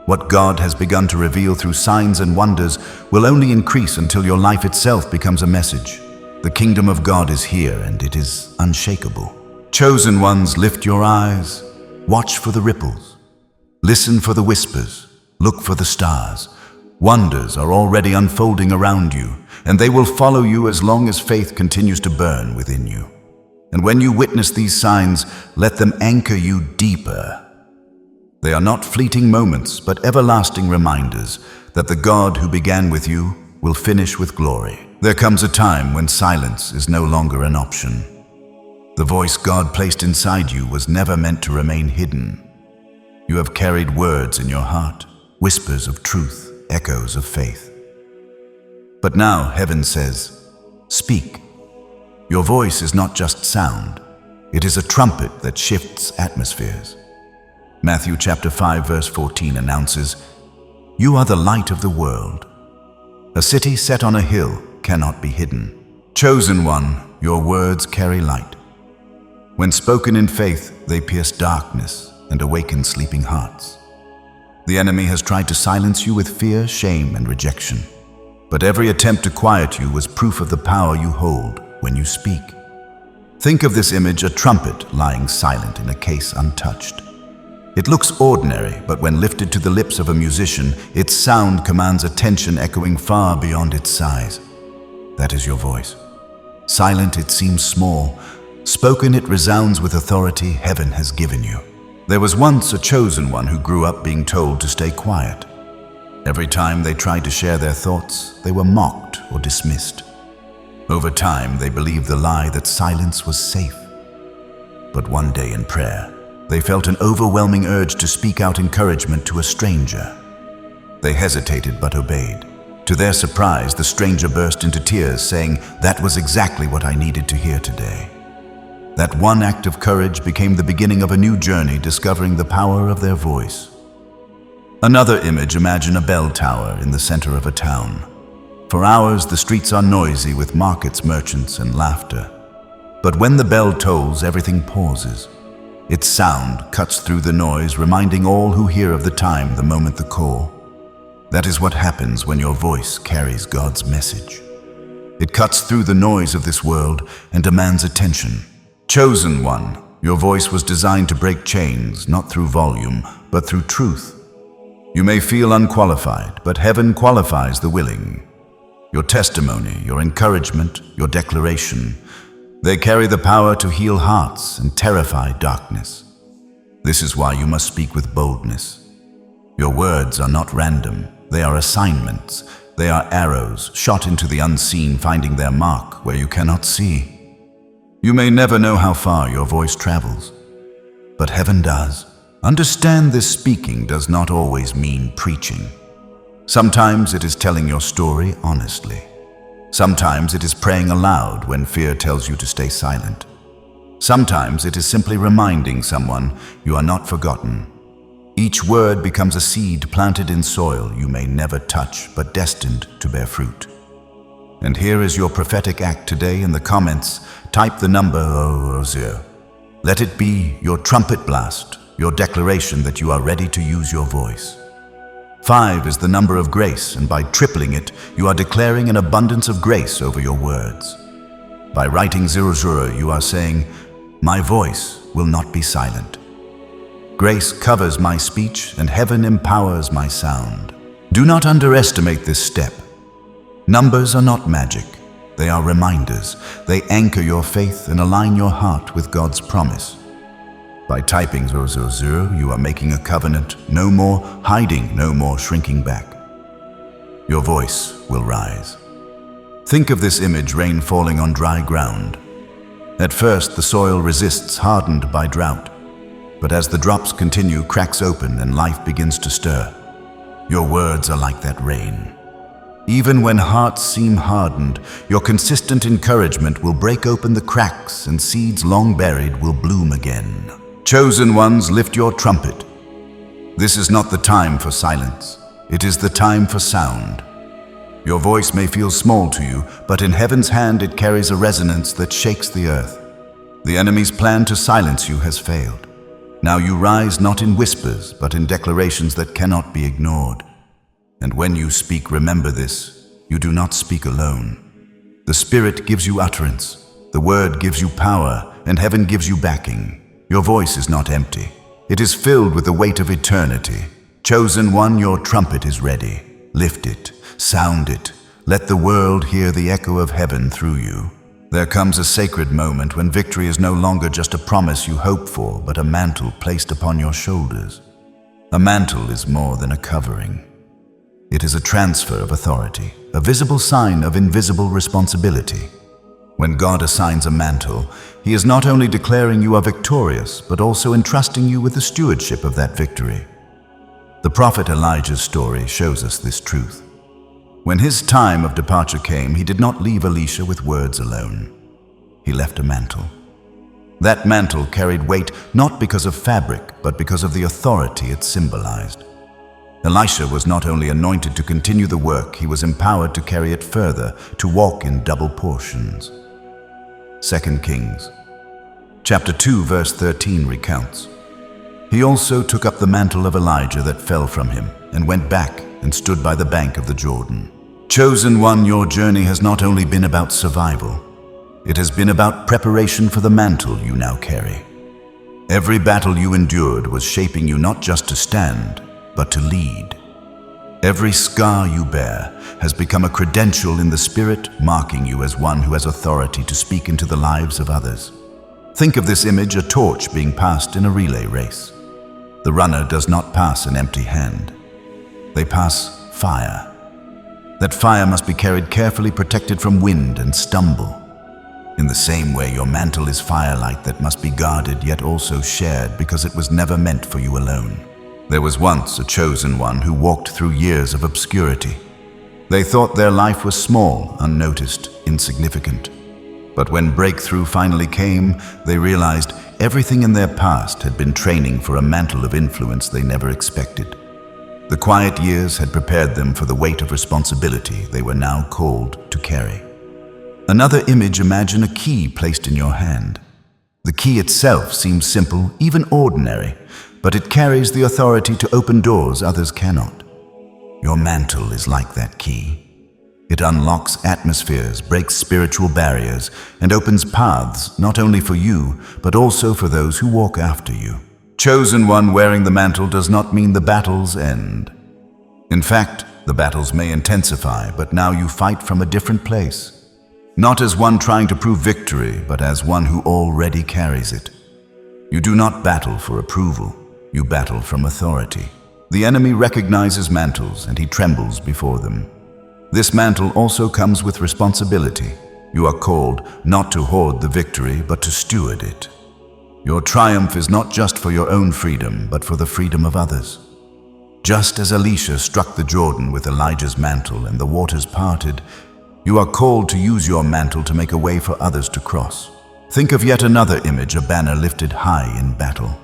What God has begun to reveal through signs and wonders will only increase until your life itself becomes a message. The kingdom of God is here, and it is unshakable. Chosen ones, lift your eyes. Watch for the ripples. Listen for the whispers. Look for the stars. Wonders are already unfolding around you, and they will follow you as long as faith continues to burn within you. And when you witness these signs, let them anchor you deeper. They are not fleeting moments, but everlasting reminders that the God who began with you will finish with glory. There comes a time when silence is no longer an option. The voice God placed inside you was never meant to remain hidden. You have carried words in your heart, whispers of truth, echoes of faith. But now heaven says, speak. Your voice is not just sound. It is a trumpet that shifts atmospheres. Matthew chapter 5 verse 14 announces, "You are the light of the world. A city set on a hill cannot be hidden." Chosen one, your words carry light. When spoken in faith, they pierce darkness and awaken sleeping hearts. The enemy has tried to silence you with fear, shame, and rejection. But every attempt to quiet you was proof of the power you hold when you speak. Think of this image: a trumpet lying silent in a case untouched. It looks ordinary, but when lifted to the lips of a musician, its sound commands attention, echoing far beyond its size. That is your voice. Silent, it seems small. Spoken, it resounds with authority heaven has given you. There was once a chosen one who grew up being told to stay quiet. Every time they tried to share their thoughts, they were mocked or dismissed. Over time, they believed the lie that silence was safe. But one day in prayer, they felt an overwhelming urge to speak out encouragement to a stranger. They hesitated but obeyed. To their surprise, the stranger burst into tears, saying, "That was exactly what I needed to hear today." That one act of courage became the beginning of a new journey, discovering the power of their voice. Another image: imagine a bell tower in the center of a town. For hours, the streets are noisy with markets, merchants, and laughter. But when the bell tolls, everything pauses. Its sound cuts through the noise, reminding all who hear of the time, the moment, the call. That is what happens when your voice carries God's message. It cuts through the noise of this world and demands attention. Chosen one, your voice was designed to break chains, not through volume, but through truth. You may feel unqualified, but heaven qualifies the willing. Your testimony, your encouragement, your declaration, they carry the power to heal hearts and terrify darkness. This is why you must speak with boldness. Your words are not random. They are assignments. They are arrows shot into the unseen, finding their mark where you cannot see. You may never know how far your voice travels, but heaven does. Understand this: speaking does not always mean preaching. Sometimes it is telling your story honestly. Sometimes it is praying aloud when fear tells you to stay silent. Sometimes it is simply reminding someone you are not forgotten. Each word becomes a seed planted in soil you may never touch, but destined to bear fruit. And here is your prophetic act today. In the comments, type the number 000. Let it be your trumpet blast, your declaration that you are ready to use your voice. 5 is the number of grace, and by tripling it, you are declaring an abundance of grace over your words. By writing 00, you are saying, "My voice will not be silent. Grace covers my speech, and heaven empowers my sound." Do not underestimate this step. Numbers are not magic. They are reminders. They anchor your faith and align your heart with God's promise. By typing 000, you are making a covenant. No more hiding, no more shrinking back. Your voice will rise. Think of this image: rain falling on dry ground. At first, the soil resists, hardened by drought. But as the drops continue, cracks open and life begins to stir. Your words are like that rain. Even when hearts seem hardened, your consistent encouragement will break open the cracks, and seeds long buried will bloom again. Chosen ones, lift your trumpet. This is not the time for silence. It is the time for sound. Your voice may feel small to you, but in heaven's hand it carries a resonance that shakes the earth. The enemy's plan to silence you has failed. Now you rise not in whispers, but in declarations that cannot be ignored. And when you speak, remember this: you do not speak alone. The Spirit gives you utterance, the Word gives you power, and heaven gives you backing. Your voice is not empty. It is filled with the weight of eternity. Chosen one, your trumpet is ready. Lift it, sound it. Let the world hear the echo of heaven through you. There comes a sacred moment when victory is no longer just a promise you hope for, but a mantle placed upon your shoulders. A mantle is more than a covering. It is a transfer of authority, a visible sign of invisible responsibility. When God assigns a mantle, He is not only declaring you are victorious, but also entrusting you with the stewardship of that victory. The prophet Elijah's story shows us this truth. When his time of departure came, he did not leave Elisha with words alone. He left a mantle. That mantle carried weight not because of fabric, but because of the authority it symbolized. Elisha was not only anointed to continue the work, he was empowered to carry it further, to walk in double portions. 2 Kings chapter 2 verse 13 recounts, "He also took up the mantle of Elijah that fell from him, and went back and stood by the bank of the Jordan." Chosen one, your journey has not only been about survival, it has been about preparation for the mantle you now carry. Every battle you endured was shaping you not just to stand, but to lead. Every scar you bear has become a credential in the Spirit, marking you as one who has authority to speak into the lives of others. Think of this image: a torch being passed in a relay race. The runner does not pass an empty hand. They pass fire. That fire must be carried carefully, protected from wind and stumble. In the same way, your mantle is firelight that must be guarded yet also shared, because it was never meant for you alone. There was once a chosen one who walked through years of obscurity. They thought their life was small, unnoticed, insignificant. But when breakthrough finally came, they realized everything in their past had been training for a mantle of influence they never expected. The quiet years had prepared them for the weight of responsibility they were now called to carry. Another image, imagine a key placed in your hand. The key itself seems simple, even ordinary, but it carries the authority to open doors others cannot. Your mantle is like that key. It unlocks atmospheres, breaks spiritual barriers, and opens paths not only for you, but also for those who walk after you. Chosen one wearing the mantle does not mean the battles end. In fact, the battles may intensify, but now you fight from a different place. Not as one trying to prove victory, but as one who already carries it. You do not battle for approval, you battle from authority. The enemy recognizes mantles and he trembles before them. This mantle also comes with responsibility. You are called not to hoard the victory, but to steward it. Your triumph is not just for your own freedom, but for the freedom of others. Just as Elisha struck the Jordan with Elijah's mantle and the waters parted, you are called to use your mantle to make a way for others to cross. Think of yet another image, a banner lifted high in battle.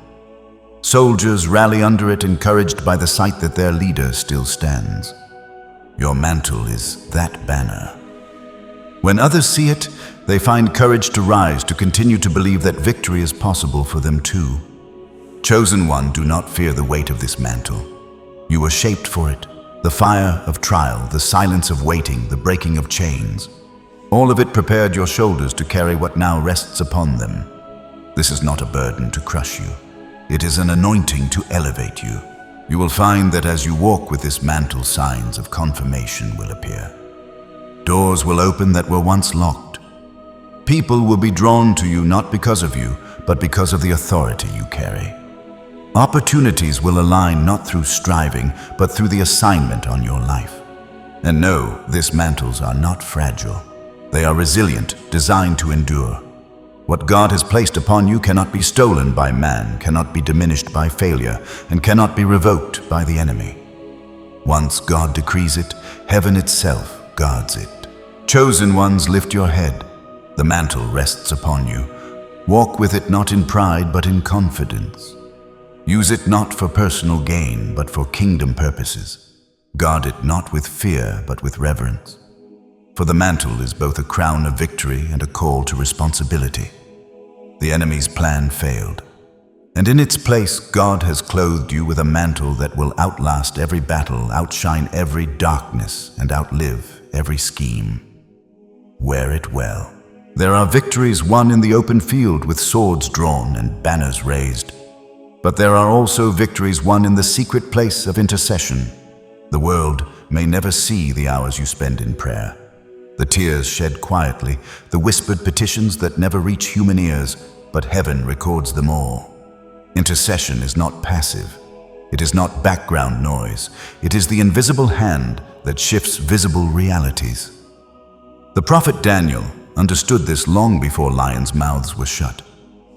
Soldiers rally under it, encouraged by the sight that their leader still stands. Your mantle is that banner. When others see it, they find courage to rise, to continue to believe that victory is possible for them too. Chosen one, do not fear the weight of this mantle. You were shaped for it. The fire of trial, the silence of waiting, the breaking of chains. All of it prepared your shoulders to carry what now rests upon them. This is not a burden to crush you. It is an anointing to elevate you. You will find that as you walk with this mantle, signs of confirmation will appear. Doors will open that were once locked. People will be drawn to you not because of you, but because of the authority you carry. Opportunities will align not through striving, but through the assignment on your life. And know, these mantles are not fragile. They are resilient, designed to endure. What God has placed upon you cannot be stolen by man, cannot be diminished by failure, and cannot be revoked by the enemy. Once God decrees it, heaven itself guards it. Chosen ones, lift your head. The mantle rests upon you. Walk with it not in pride, but in confidence. Use it not for personal gain, but for kingdom purposes. Guard it not with fear, but with reverence. For the mantle is both a crown of victory and a call to responsibility. The enemy's plan failed, and in its place God has clothed you with a mantle that will outlast every battle, outshine every darkness, and outlive every scheme. Wear it well. There are victories won in the open field with swords drawn and banners raised. But there are also victories won in the secret place of intercession. The world may never see the hours you spend in prayer, the tears shed quietly, the whispered petitions that never reach human ears, but heaven records them all. Intercession is not passive. It is not background noise. It is the invisible hand that shifts visible realities. The prophet Daniel understood this long before lions' mouths were shut.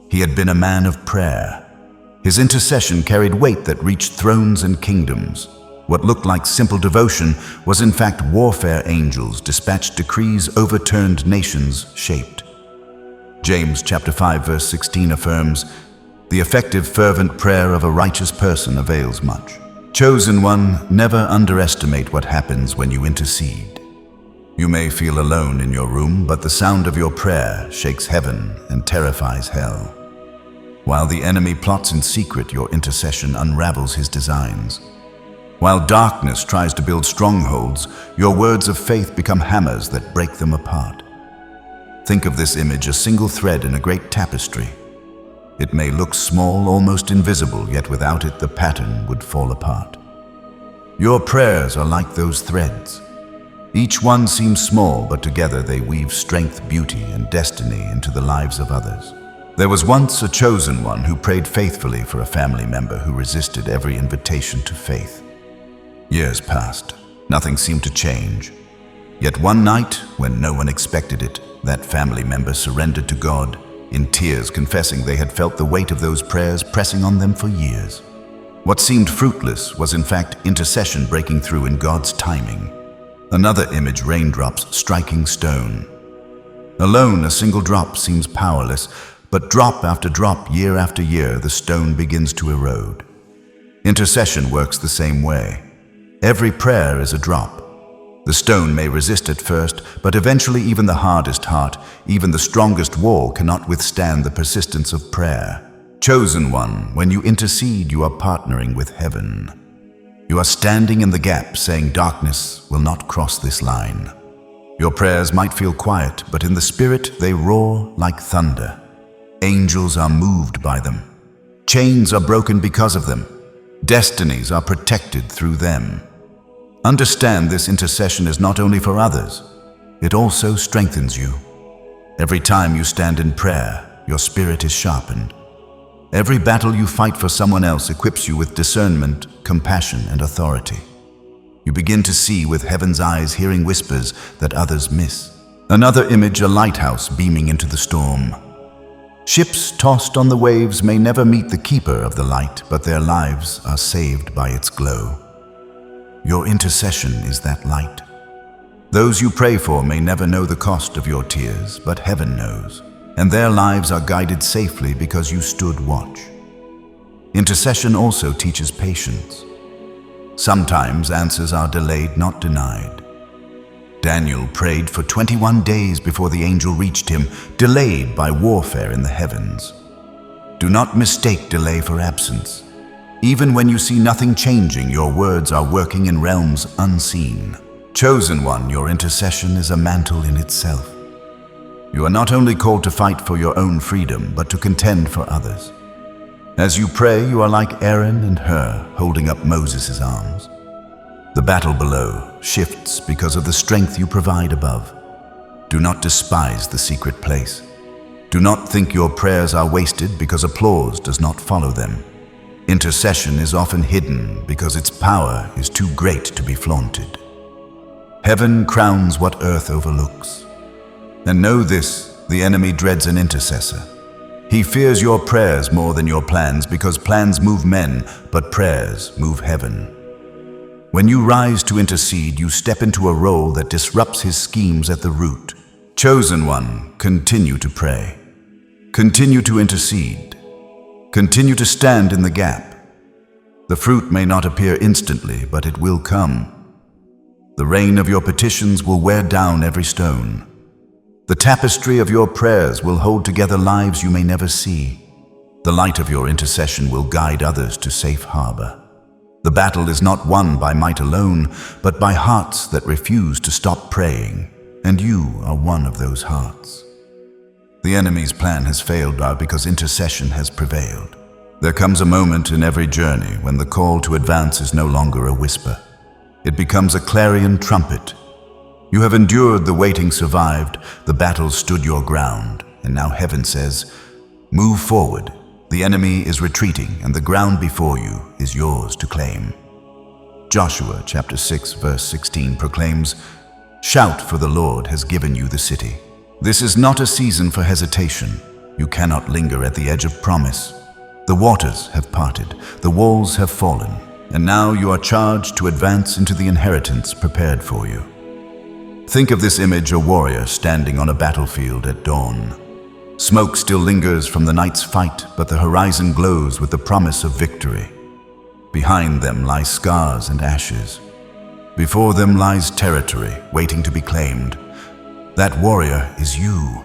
He had been a man of prayer. His intercession carried weight that reached thrones and kingdoms. What looked like simple devotion was in fact warfare angels, dispatched decrees, overturned nations, shaped. James chapter 5 verse 16 affirms, "The effective fervent prayer of a righteous person avails much." Chosen one, never underestimate what happens when you intercede. You may feel alone in your room, but the sound of your prayer shakes heaven and terrifies hell. While the enemy plots in secret, your intercession unravels his designs. While darkness tries to build strongholds, your words of faith become hammers that break them apart. Think of this image, a single thread in a great tapestry. It may look small, almost invisible, yet without it the pattern would fall apart. Your prayers are like those threads. Each one seems small, but together they weave strength, beauty, and destiny into the lives of others. There was once a chosen one who prayed faithfully for a family member who resisted every invitation to faith. Years passed. Nothing seemed to change. Yet one night, when no one expected it, that family member surrendered to God, in tears confessing they had felt the weight of those prayers pressing on them for years. What seemed fruitless was in fact intercession breaking through in God's timing. Another image, raindrops striking stone. Alone, a single drop seems powerless, but drop after drop, year after year, the stone begins to erode. Intercession works the same way. Every prayer is a drop. The stone may resist at first, but eventually even the hardest heart, even the strongest wall cannot withstand the persistence of prayer. Chosen one, when you intercede, you are partnering with heaven. You are standing in the gap, saying darkness will not cross this line. Your prayers might feel quiet, but in the spirit they roar like thunder. Angels are moved by them. Chains are broken because of them. Destinies are protected through them. Understand this intercession is not only for others, it also strengthens you. Every time you stand in prayer, your spirit is sharpened. Every battle you fight for someone else equips you with discernment, compassion, and authority. You begin to see with heaven's eyes, hearing whispers that others miss. Another image, a lighthouse beaming into the storm. Ships tossed on the waves may never meet the keeper of the light, but their lives are saved by its glow. Your intercession is that light. Those you pray for may never know the cost of your tears, but heaven knows, and their lives are guided safely because you stood watch. Intercession also teaches patience. Sometimes answers are delayed, not denied. Daniel prayed for 21 days before the angel reached him, delayed by warfare in the heavens. Do not mistake delay for absence. Even when you see nothing changing, your words are working in realms unseen. Chosen one, your intercession is a mantle in itself. You are not only called to fight for your own freedom, but to contend for others. As you pray, you are like Aaron and Hur, holding up Moses' arms. The battle below shifts because of the strength you provide above. Do not despise the secret place. Do not think your prayers are wasted because applause does not follow them. Intercession is often hidden because its power is too great to be flaunted. Heaven crowns what earth overlooks. And know this, the enemy dreads an intercessor. He fears your prayers more than your plans because plans move men, but prayers move heaven. When you rise to intercede, you step into a role that disrupts his schemes at the root. Chosen one, continue to pray. Continue to intercede. Continue to stand in the gap. The fruit may not appear instantly, but it will come. The rain of your petitions will wear down every stone. The tapestry of your prayers will hold together lives you may never see. The light of your intercession will guide others to safe harbor. The battle is not won by might alone, but by hearts that refuse to stop praying, and you are one of those hearts. The enemy's plan has failed now because intercession has prevailed. There comes a moment in every journey when the call to advance is no longer a whisper. It becomes a clarion trumpet. You have endured, the waiting survived, the battle stood your ground, and now heaven says, move forward. The enemy is retreating, and the ground before you is yours to claim. Joshua chapter 6 verse 16 proclaims, shout, for the Lord has given you the city. This is not a season for hesitation. You cannot linger at the edge of promise. The waters have parted, the walls have fallen, and now you are charged to advance into the inheritance prepared for you. Think of this image, a warrior standing on a battlefield at dawn. Smoke still lingers from the night's fight, but the horizon glows with the promise of victory. Behind them lie scars and ashes. Before them lies territory waiting to be claimed. That warrior is you.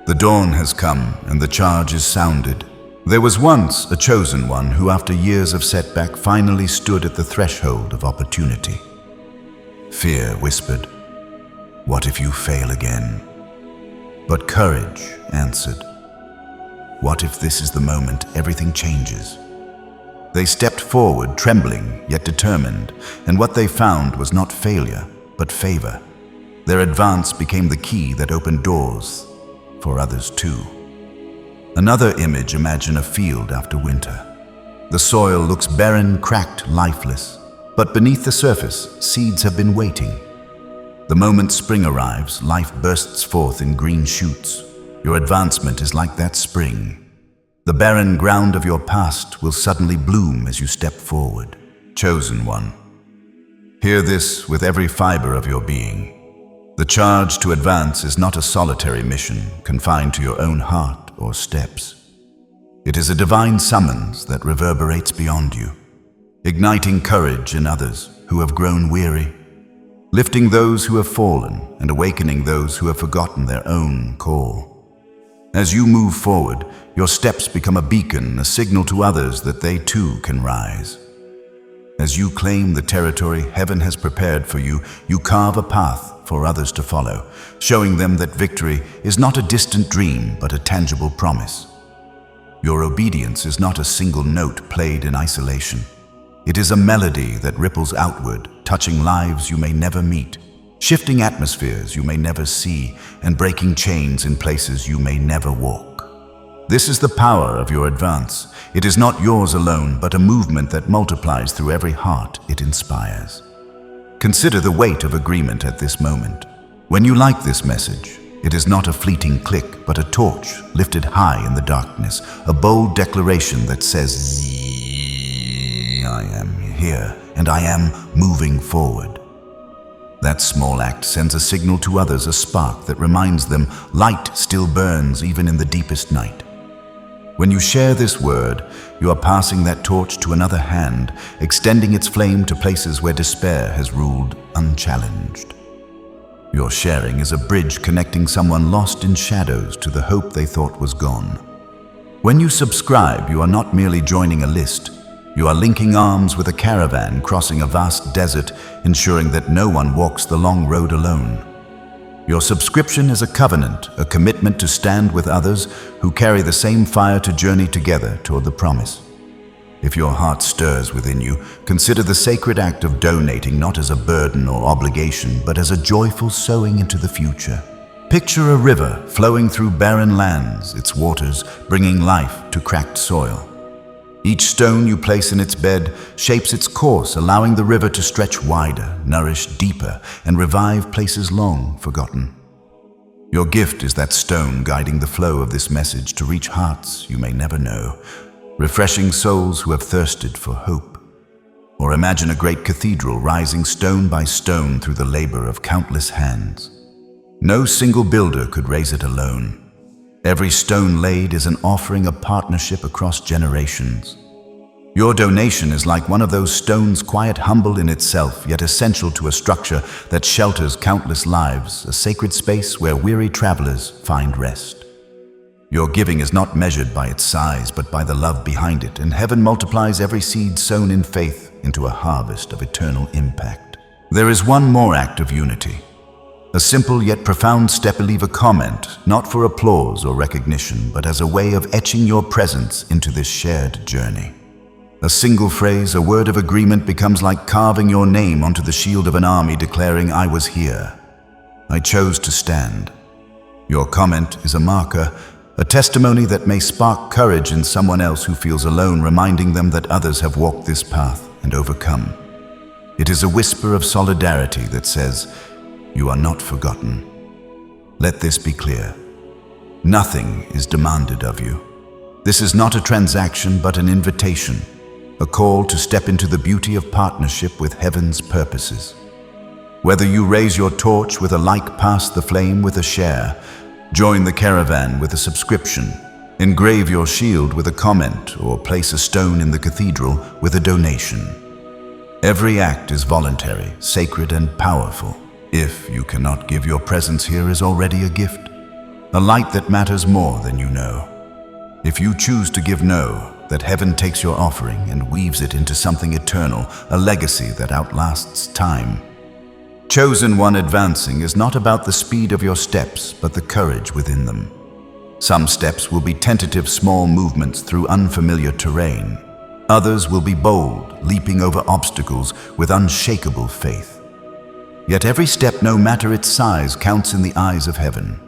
The dawn has come and the charge is sounded. There was once a chosen one who, after years of setback, finally stood at the threshold of opportunity. Fear whispered, what if you fail again? But courage answered, what if this is the moment everything changes? They stepped forward, trembling yet determined, and what they found was not failure, but favor. Their advance became the key that opened doors for others too. Another image, imagine a field after winter. The soil looks barren, cracked, lifeless, but beneath the surface, seeds have been waiting. The moment spring arrives, life bursts forth in green shoots. Your advancement is like that spring. The barren ground of your past will suddenly bloom as you step forward. Chosen one, hear this with every fiber of your being. The charge to advance is not a solitary mission confined to your own heart or steps. It is a divine summons that reverberates beyond you, igniting courage in others who have grown weary. lifting those who have fallen and awakening those who have forgotten their own call. As you move forward, your steps become a beacon, a signal to others that they too can rise. As you claim the territory heaven has prepared for you, you carve a path for others to follow, showing them that victory is not a distant dream but a tangible promise. Your obedience is not a single note played in isolation. It is a melody that ripples outward, touching lives you may never meet, shifting atmospheres you may never see, and breaking chains in places you may never walk. This is the power of your advance. It is not yours alone, but a movement that multiplies through every heart it inspires. Consider the weight of agreement at this moment. When you like this message, it is not a fleeting click, but a torch lifted high in the darkness, a bold declaration that says, I am here, and I am moving forward. That small act sends a signal to others, a spark that reminds them light still burns even in the deepest night. When you share this word, you are passing that torch to another hand, extending its flame to places where despair has ruled unchallenged. Your sharing is a bridge connecting someone lost in shadows to the hope they thought was gone. When you subscribe, you are not merely joining a list. You are linking arms with a caravan crossing a vast desert, ensuring that no one walks the long road alone. Your subscription is a covenant, a commitment to stand with others who carry the same fire to journey together toward the promise. If your heart stirs within you, consider the sacred act of donating not as a burden or obligation, but as a joyful sowing into the future. Picture a river flowing through barren lands, its waters bringing life to cracked soil. Each stone you place in its bed shapes its course, allowing the river to stretch wider, nourish deeper, and revive places long forgotten. Your gift is that stone guiding the flow of this message to reach hearts you may never know, refreshing souls who have thirsted for hope. Or imagine a great cathedral rising stone by stone through the labor of countless hands. No single builder could raise it alone. Every stone laid is an offering, a partnership across generations. Your donation is like one of those stones, quiet, humble in itself, yet essential to a structure that shelters countless lives, a sacred space where weary travelers find rest. Your giving is not measured by its size, but by the love behind it, and heaven multiplies every seed sown in faith into a harvest of eternal impact. There is one more act of unity. A simple yet profound step. Leave a comment, not for applause or recognition, but as a way of etching your presence into this shared journey. A single phrase, a word of agreement becomes like carving your name onto the shield of an army, declaring, I was here. I chose to stand. Your comment is a marker, a testimony that may spark courage in someone else who feels alone, reminding them that others have walked this path and overcome. It is a whisper of solidarity that says, you are not forgotten. Let this be clear. Nothing is demanded of you. This is not a transaction, but an invitation, a call to step into the beauty of partnership with heaven's purposes. Whether you raise your torch with a like, pass the flame with a share, join the caravan with a subscription, engrave your shield with a comment, or place a stone in the cathedral with a donation. Every act is voluntary, sacred, and powerful. If you cannot give, your presence here is already a gift, a light that matters more than you know. If you choose to give, know that heaven takes your offering and weaves it into something eternal, a legacy that outlasts time. Chosen one, advancing is not about the speed of your steps, but the courage within them. Some steps will be tentative, small movements through unfamiliar terrain. Others will be bold, leaping over obstacles with unshakable faith. Yet every step, no matter its size, counts in the eyes of heaven.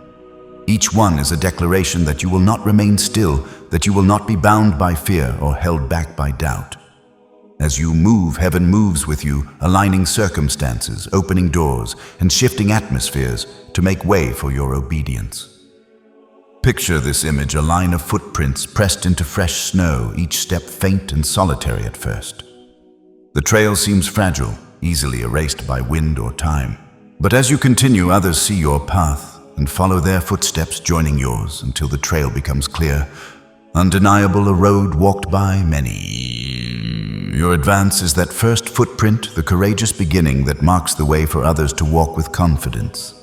Each one is a declaration that you will not remain still, that you will not be bound by fear or held back by doubt. As you move, heaven moves with you, aligning circumstances, opening doors, and shifting atmospheres to make way for your obedience. Picture this image, a line of footprints pressed into fresh snow, each step faint and solitary at first. The trail seems fragile, easily erased by wind or time. But as you continue, others see your path and follow their footsteps, joining yours until the trail becomes clear, undeniable, a road walked by many. Your advance is that first footprint, the courageous beginning that marks the way for others to walk with confidence.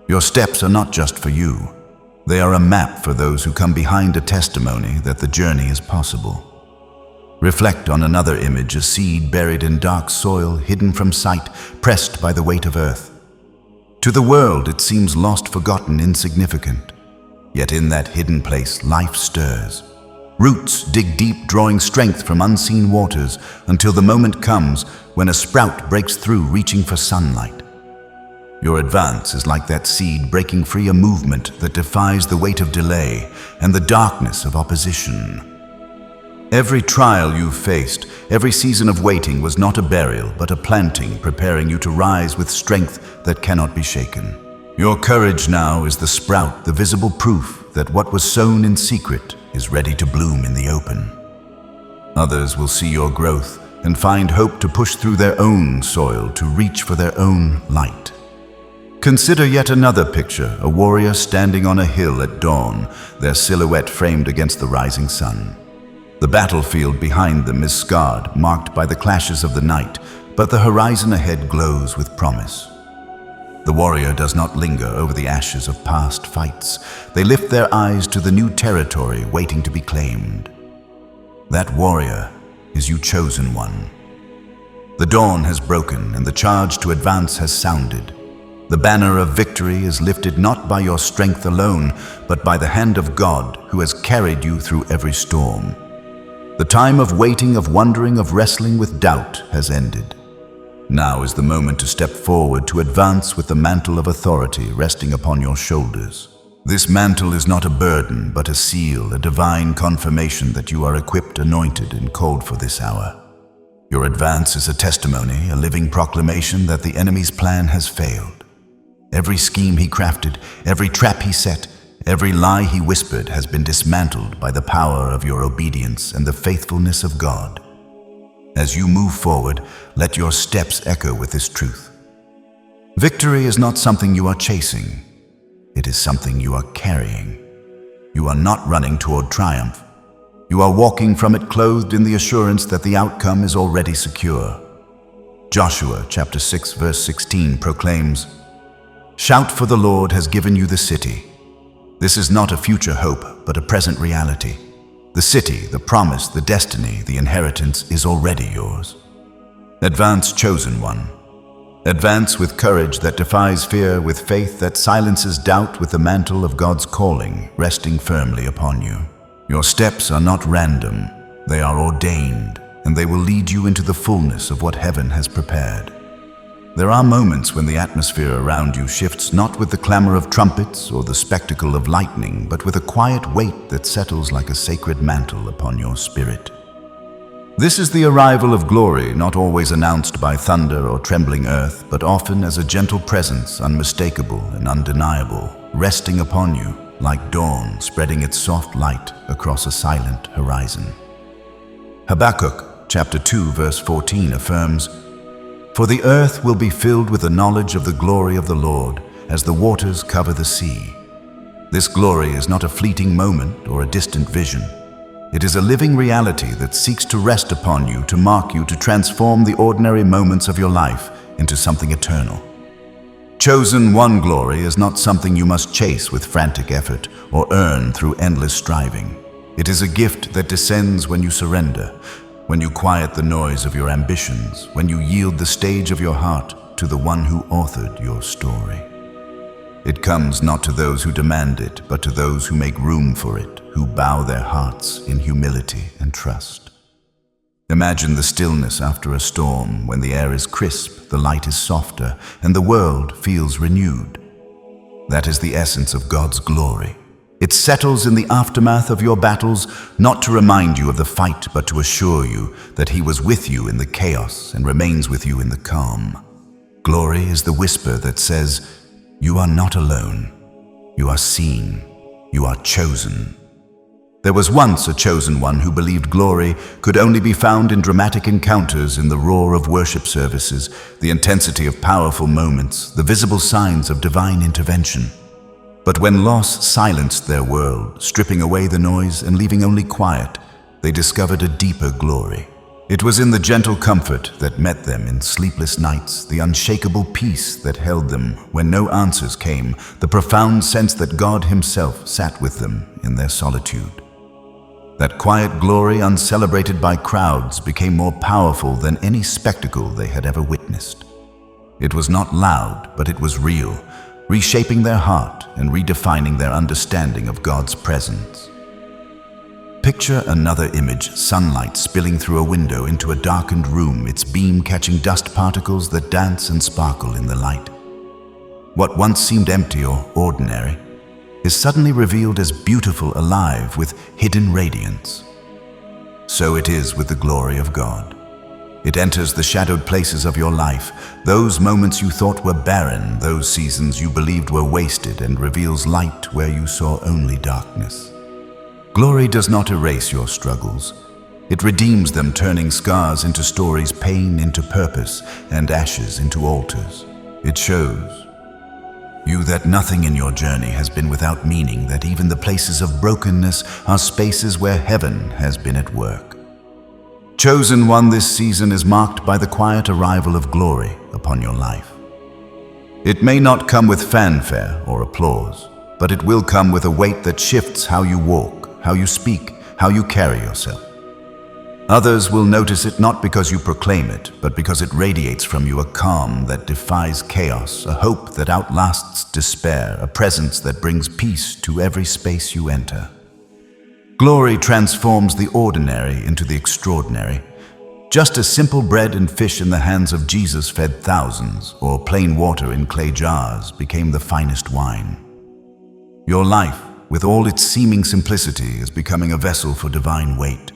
Your steps are not just for you. They are a map for those who come behind a testimony that the journey is possible. Reflect on another image, a seed buried in dark soil, hidden from sight, pressed by the weight of earth. To the world, it seems lost, forgotten, insignificant. Yet in that hidden place, life stirs. Roots dig deep, drawing strength from unseen waters, until the moment comes when a sprout breaks through, reaching for sunlight. Your advance is like that seed breaking free, a movement that defies the weight of delay and the darkness of opposition. Every trial you've faced, every season of waiting was not a burial, but a planting, preparing you to rise with strength that cannot be shaken. Your courage now is the sprout, the visible proof that what was sown in secret is ready to bloom in the open. Others will see your growth and find hope to push through their own soil, to reach for their own light. Consider yet another picture, a warrior standing on a hill at dawn, their silhouette framed against the rising sun. The battlefield behind them is scarred, marked by the clashes of the night, but the horizon ahead glows with promise. The warrior does not linger over the ashes of past fights. They lift their eyes to the new territory waiting to be claimed. That warrior is you, chosen one. The dawn has broken and the charge to advance has sounded. The banner of victory is lifted not by your strength alone, but by the hand of God who has carried you through every storm. The time of waiting, of wondering, of wrestling with doubt has ended. Now is the moment to step forward, to advance with the mantle of authority resting upon your shoulders. This mantle is not a burden, but a seal, a divine confirmation that you are equipped, anointed, and called for this hour. Your advance is a testimony, a living proclamation that the enemy's plan has failed. Every scheme he crafted, every trap he set, every lie he whispered has been dismantled by the power of your obedience and the faithfulness of God. As you move forward, let your steps echo with this truth. Victory is not something you are chasing. It is something you are carrying. You are not running toward triumph. You are walking from it clothed in the assurance that the outcome is already secure. Joshua chapter 6 verse 16 proclaims, "Shout, for the Lord has given you the city." This is not a future hope, but a present reality. The city, the promise, the destiny, the inheritance is already yours. Advance, chosen one. Advance with courage that defies fear, with faith that silences doubt, with the mantle of God's calling resting firmly upon you. Your steps are not random, they are ordained, and they will lead you into the fullness of what heaven has prepared. There are moments when the atmosphere around you shifts, not with the clamor of trumpets or the spectacle of lightning, but with a quiet weight that settles like a sacred mantle upon your spirit. This is the arrival of glory, not always announced by thunder or trembling earth, but often as a gentle presence, unmistakable and undeniable, resting upon you like dawn spreading its soft light across a silent horizon. Habakkuk chapter 2 verse 14 affirms, "For the earth will be filled with the knowledge of the glory of the Lord, as the waters cover the sea." This glory is not a fleeting moment or a distant vision. It is a living reality that seeks to rest upon you, to mark you, to transform the ordinary moments of your life into something eternal. Chosen one glory is not something you must chase with frantic effort or earn through endless striving. It is a gift that descends when you surrender, when you quiet the noise of your ambitions, when you yield the stage of your heart to the one who authored your story. It comes not to those who demand it, but to those who make room for it, who bow their hearts in humility and trust. Imagine the stillness after a storm, when the air is crisp, the light is softer, and the world feels renewed. That is the essence of God's glory. It settles in the aftermath of your battles, not to remind you of the fight, but to assure you that He was with you in the chaos and remains with you in the calm. Glory is the whisper that says, "You are not alone. You are seen. You are chosen." There was once a chosen one who believed glory could only be found in dramatic encounters, in the roar of worship services, the intensity of powerful moments, the visible signs of divine intervention. But when loss silenced their world, stripping away the noise and leaving only quiet, they discovered a deeper glory. It was in the gentle comfort that met them in sleepless nights, the unshakable peace that held them when no answers came, the profound sense that God Himself sat with them in their solitude. That quiet glory, uncelebrated by crowds, became more powerful than any spectacle they had ever witnessed. It was not loud, but it was real, reshaping their heart and redefining their understanding of God's presence. Picture another image, sunlight spilling through a window into a darkened room, its beam catching dust particles that dance and sparkle in the light. What once seemed empty or ordinary is suddenly revealed as beautiful, alive, with hidden radiance. So it is with the glory of God. It enters the shadowed places of your life, those moments you thought were barren, those seasons you believed were wasted, and reveals light where you saw only darkness. Glory does not erase your struggles. It redeems them, turning scars into stories, pain into purpose, and ashes into altars. It shows you that nothing in your journey has been without meaning, that even the places of brokenness are spaces where heaven has been at work. Chosen one, this season is marked by the quiet arrival of glory upon your life. It may not come with fanfare or applause, but it will come with a weight that shifts how you walk, how you speak, how you carry yourself. Others will notice it not because you proclaim it, but because it radiates from you, a calm that defies chaos, a hope that outlasts despair, a presence that brings peace to every space you enter. Glory transforms the ordinary into the extraordinary. Just as simple bread and fish in the hands of Jesus fed thousands, or plain water in clay jars became the finest wine. Your life, with all its seeming simplicity, is becoming a vessel for divine weight,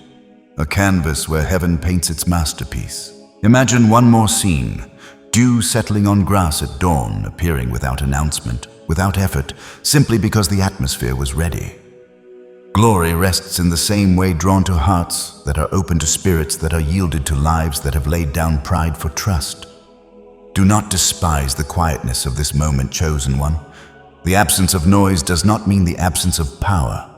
a canvas where heaven paints its masterpiece. Imagine one more scene: dew settling on grass at dawn, appearing without announcement, without effort, simply because the atmosphere was ready. Glory rests in the same way, drawn to hearts that are open, to spirits that are yielded, to lives that have laid down pride for trust. Do not despise the quietness of this moment, chosen one. The absence of noise does not mean the absence of power.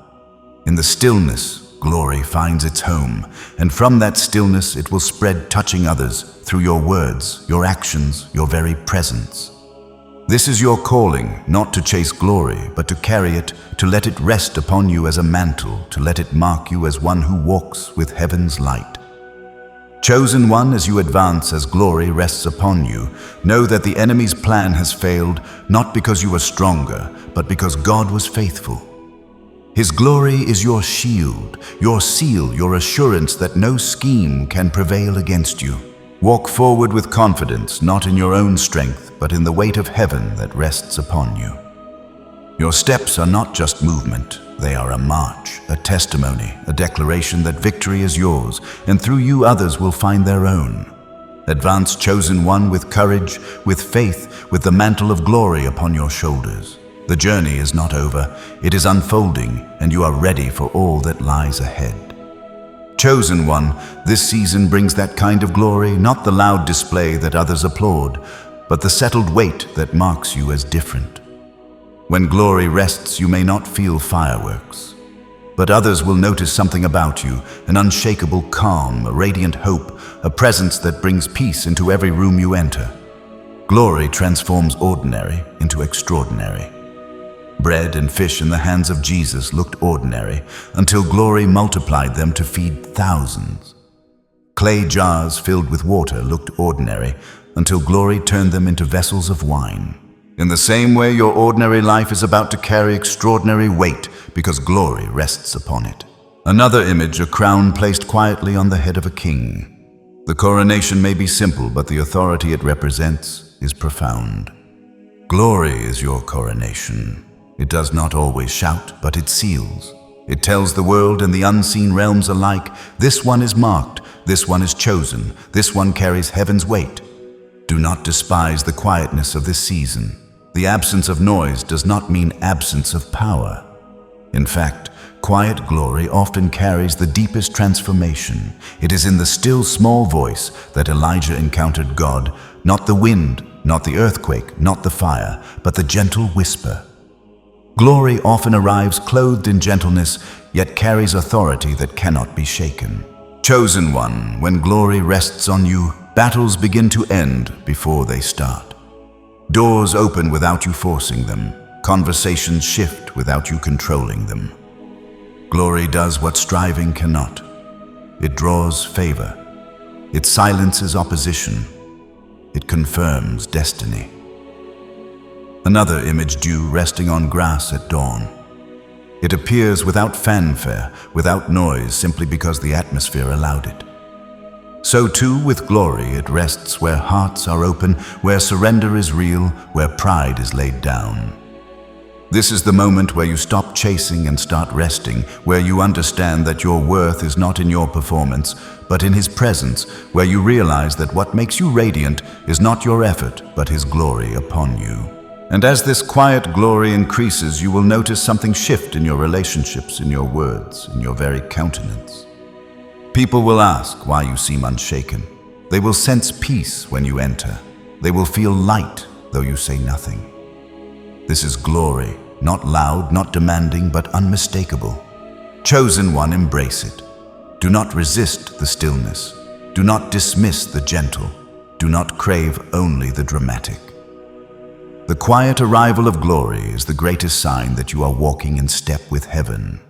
In the stillness, glory finds its home, and from that stillness it will spread, touching others through your words, your actions, your very presence. This is your calling, not to chase glory, but to carry it, to let it rest upon you as a mantle, to let it mark you as one who walks with heaven's light. Chosen one, as you advance, as glory rests upon you, know that the enemy's plan has failed, not because you were stronger, but because God was faithful. His glory is your shield, your seal, your assurance that no scheme can prevail against you. Walk forward with confidence, not in your own strength, but in the weight of heaven that rests upon you. Your steps are not just movement. They are a march, a testimony, a declaration that victory is yours, and through you others will find their own. Advance, chosen one, with courage, with faith, with the mantle of glory upon your shoulders. The journey is not over, it is unfolding, and you are ready for all that lies ahead. Chosen one, this season brings that kind of glory, not the loud display that others applaud, but the settled weight that marks you as different. When glory rests, you may not feel fireworks, but others will notice something about you, an unshakable calm, a radiant hope, a presence that brings peace into every room you enter. Glory transforms ordinary into extraordinary. Bread and fish in the hands of Jesus looked ordinary until glory multiplied them to feed thousands. Clay jars filled with water looked ordinary until glory turned them into vessels of wine. In the same way, your ordinary life is about to carry extraordinary weight because glory rests upon it. Another image, a crown placed quietly on the head of a king. The coronation may be simple, but the authority it represents is profound. Glory is your coronation. It does not always shout, but it seals. It tells the world and the unseen realms alike, this one is marked, this one is chosen, this one carries heaven's weight. Do not despise the quietness of this season. The absence of noise does not mean absence of power. In fact, quiet glory often carries the deepest transformation. It is in the still small voice that Elijah encountered God, not the wind, not the earthquake, not the fire, but the gentle whisper. Glory often arrives clothed in gentleness, yet carries authority that cannot be shaken. Chosen one, when glory rests on you, battles begin to end before they start. Doors open without you forcing them. Conversations shift without you controlling them. Glory does what striving cannot. It draws favor. It silences opposition. It confirms destiny. Another image dew resting on grass at dawn. It appears without fanfare, without noise, simply because the atmosphere allowed it. So too with glory it rests where hearts are open, where surrender is real, where pride is laid down. This is the moment where you stop chasing and start resting, where you understand that your worth is not in your performance, but in His presence, where you realize that what makes you radiant is not your effort, but His glory upon you. And as this quiet glory increases, you will notice something shift in your relationships, in your words, in your very countenance. People will ask why you seem unshaken. They will sense peace when you enter. They will feel light, though you say nothing. This is glory, not loud, not demanding, but unmistakable. Chosen one, embrace it. Do not resist the stillness. Do not dismiss the gentle. Do not crave only the dramatic. The quiet arrival of glory is the greatest sign that you are walking in step with heaven.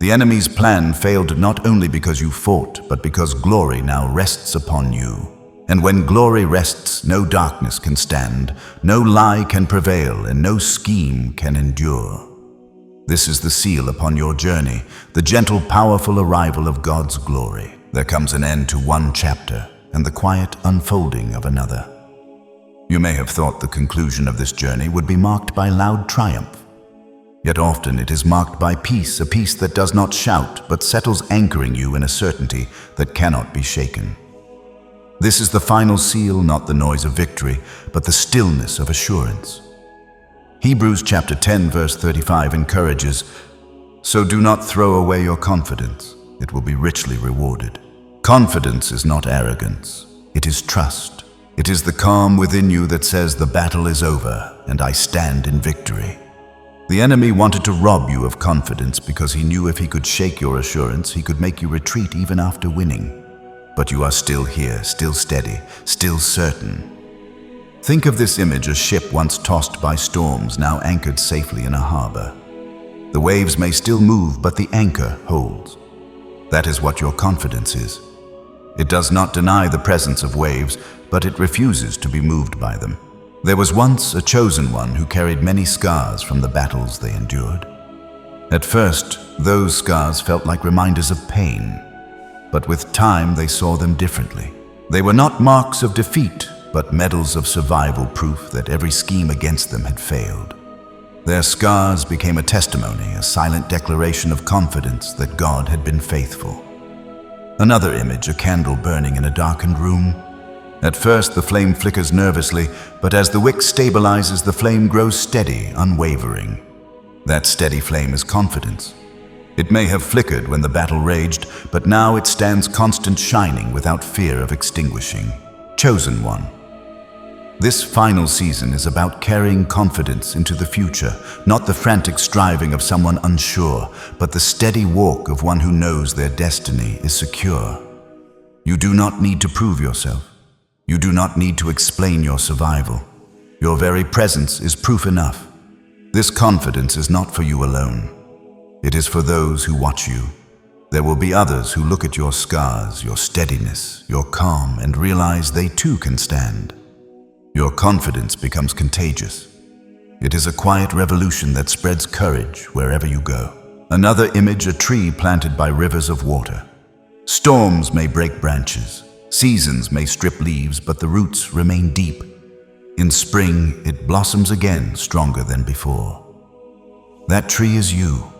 The enemy's plan failed not only because you fought, but because glory now rests upon you. And when glory rests, no darkness can stand, no lie can prevail, and no scheme can endure. This is the seal upon your journey, the gentle, powerful arrival of God's glory. There comes an end to one chapter, and the quiet unfolding of another. You may have thought the conclusion of this journey would be marked by loud triumph. Yet often it is marked by peace, a peace that does not shout, but settles, anchoring you in a certainty that cannot be shaken. This is the final seal, not the noise of victory, but the stillness of assurance. Hebrews chapter 10 verse 35 encourages, "So do not throw away your confidence, it will be richly rewarded." Confidence is not arrogance, it is trust. It is the calm within you that says the battle is over and I stand in victory. The enemy wanted to rob you of confidence because he knew if he could shake your assurance, he could make you retreat even after winning. But you are still here, still steady, still certain. Think of this image, a ship once tossed by storms, now anchored safely in a harbor. The waves may still move, but the anchor holds. That is what your confidence is. It does not deny the presence of waves, but it refuses to be moved by them. There was once a chosen one who carried many scars from the battles they endured. At first, those scars felt like reminders of pain, but with time they saw them differently. They were not marks of defeat, but medals of survival, proof that every scheme against them had failed. Their scars became a testimony, a silent declaration of confidence that God had been faithful. Another image, a candle burning in a darkened room. At first the flame flickers nervously, but as the wick stabilizes, the flame grows steady, unwavering. That steady flame is confidence. It may have flickered when the battle raged, but now it stands constant, shining without fear of extinguishing. Chosen one. This final season is about carrying confidence into the future, not the frantic striving of someone unsure, but the steady walk of one who knows their destiny is secure. You do not need to prove yourself. You do not need to explain your survival. Your very presence is proof enough. This confidence is not for you alone. It is for those who watch you. There will be others who look at your scars, your steadiness, your calm, and realize they too can stand. Your confidence becomes contagious. It is a quiet revolution that spreads courage wherever you go. Another image, a tree planted by rivers of water. Storms may break branches. Seasons may strip leaves, but the roots remain deep. In spring, it blossoms again, stronger than before. That tree is you.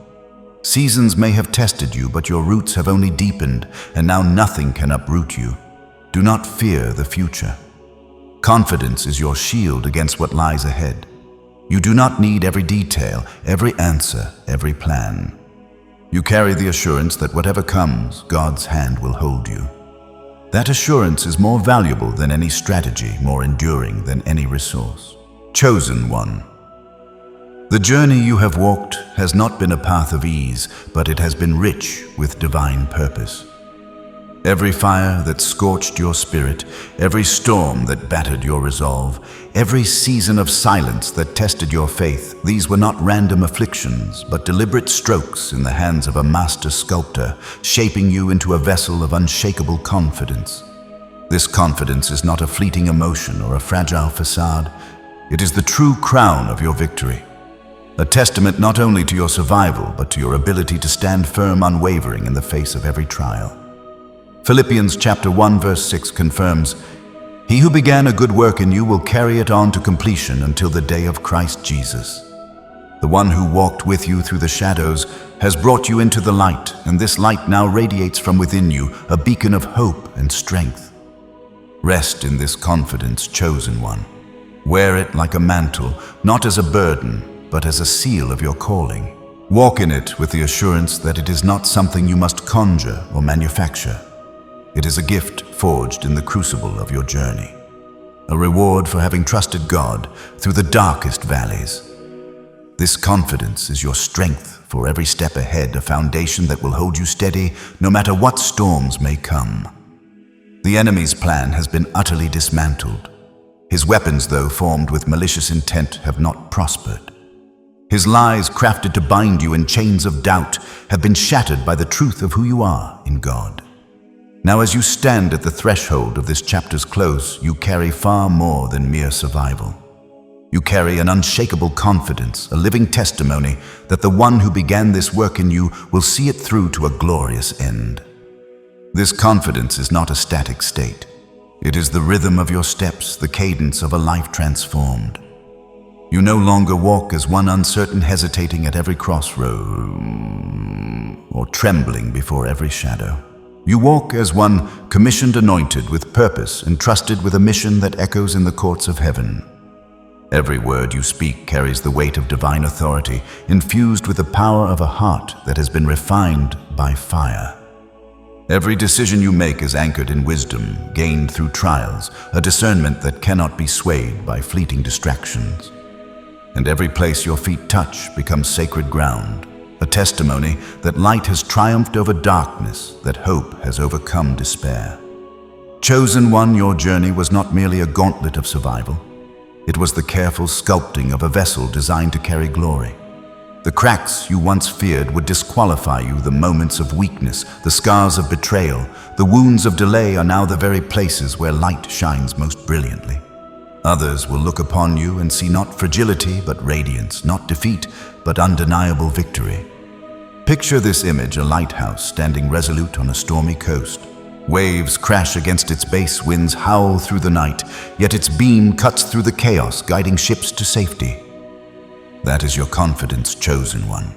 Seasons may have tested you, but your roots have only deepened, and now nothing can uproot you. Do not fear the future. Confidence is your shield against what lies ahead. You do not need every detail, every answer, every plan. You carry the assurance that whatever comes, God's hand will hold you. That assurance is more valuable than any strategy, more enduring than any resource. Chosen one. The journey you have walked has not been a path of ease, but it has been rich with divine purpose. Every fire that scorched your spirit, every storm that battered your resolve, every season of silence that tested your faith, these were not random afflictions, but deliberate strokes in the hands of a master sculptor, shaping you into a vessel of unshakable confidence. This confidence is not a fleeting emotion or a fragile facade. It is the true crown of your victory. A testament not only to your survival, but to your ability to stand firm, unwavering in the face of every trial. Philippians chapter 1 verse 6 confirms, "He who began a good work in you will carry it on to completion until the day of Christ Jesus." The one who walked with you through the shadows has brought you into the light, and this light now radiates from within you, a beacon of hope and strength. Rest in this confidence, chosen one. Wear it like a mantle, not as a burden, but as a seal of your calling. Walk in it with the assurance that it is not something you must conjure or manufacture. It is a gift forged in the crucible of your journey, a reward for having trusted God through the darkest valleys. This confidence is your strength for every step ahead, a foundation that will hold you steady no matter what storms may come. The enemy's plan has been utterly dismantled. His weapons, though formed with malicious intent, have not prospered. His lies, crafted to bind you in chains of doubt, have been shattered by the truth of who you are in God. Now, as you stand at the threshold of this chapter's close, you carry far more than mere survival. You carry an unshakable confidence, a living testimony that the one who began this work in you will see it through to a glorious end. This confidence is not a static state. It is the rhythm of your steps, the cadence of a life transformed. You no longer walk as one uncertain, hesitating at every crossroad, or trembling before every shadow. You walk as one commissioned, anointed with purpose, entrusted with a mission that echoes in the courts of heaven. Every word you speak carries the weight of divine authority, infused with the power of a heart that has been refined by fire. Every decision you make is anchored in wisdom, gained through trials, a discernment that cannot be swayed by fleeting distractions. And every place your feet touch becomes sacred ground, a testimony that light has triumphed over darkness, that hope has overcome despair. Chosen one, your journey was not merely a gauntlet of survival. It was the careful sculpting of a vessel designed to carry glory. The cracks you once feared would disqualify you. The moments of weakness, the scars of betrayal, the wounds of delay are now the very places where light shines most brilliantly. Others will look upon you and see not fragility, but radiance, not defeat, but undeniable victory. Picture this image: a lighthouse standing resolute on a stormy coast. Waves crash against its base, winds howl through the night, yet its beam cuts through the chaos, guiding ships to safety. That is your confidence, chosen one.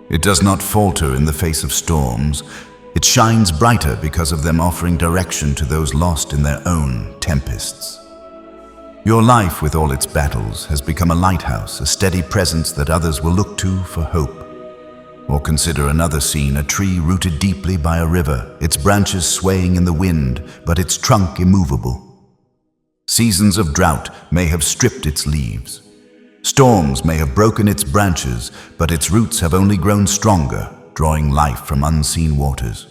It does not falter in the face of storms. It shines brighter because of them, offering direction to those lost in their own tempests. Your life, with all its battles, has become a lighthouse, a steady presence that others will look to for hope. Or consider another scene: a tree rooted deeply by a river, its branches swaying in the wind, but its trunk immovable. Seasons of drought may have stripped its leaves. Storms may have broken its branches, but its roots have only grown stronger, drawing life from unseen waters.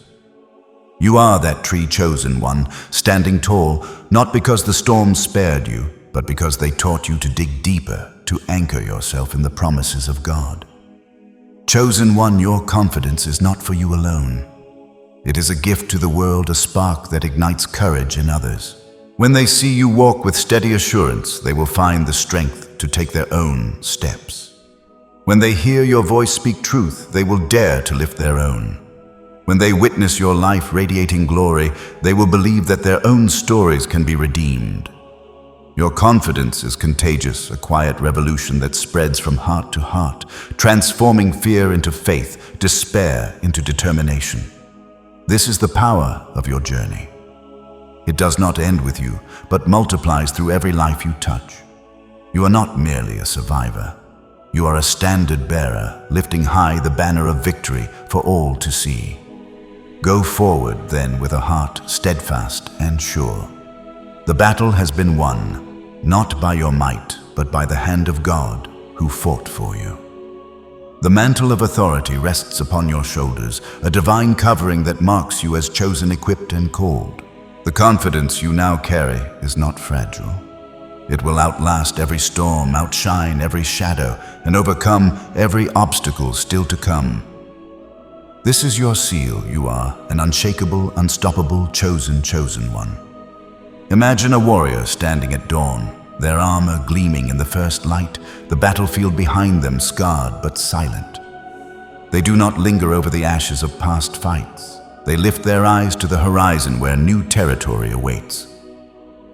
You are that tree, chosen one, standing tall, not because the storms spared you, but because they taught you to dig deeper, to anchor yourself in the promises of God. Chosen one, your confidence is not for you alone. It is a gift to the world, a spark that ignites courage in others. When they see you walk with steady assurance, they will find the strength to take their own steps. When they hear your voice speak truth, they will dare to lift their own. When they witness your life radiating glory, they will believe that their own stories can be redeemed. Your confidence is contagious, a quiet revolution that spreads from heart to heart, transforming fear into faith, despair into determination. This is the power of your journey. It does not end with you, but multiplies through every life you touch. You are not merely a survivor. You are a standard bearer, lifting high the banner of victory for all to see. Go forward, then, with a heart steadfast and sure. The battle has been won, not by your might, but by the hand of God who fought for you. The mantle of authority rests upon your shoulders, a divine covering that marks you as chosen, equipped, and called. The confidence you now carry is not fragile. It will outlast every storm, outshine every shadow, and overcome every obstacle still to come. This is your seal. You are an unshakable, unstoppable, chosen one. Imagine a warrior standing at dawn, their armor gleaming in the first light, the battlefield behind them scarred but silent. They do not linger over the ashes of past fights. They lift their eyes to the horizon where new territory awaits.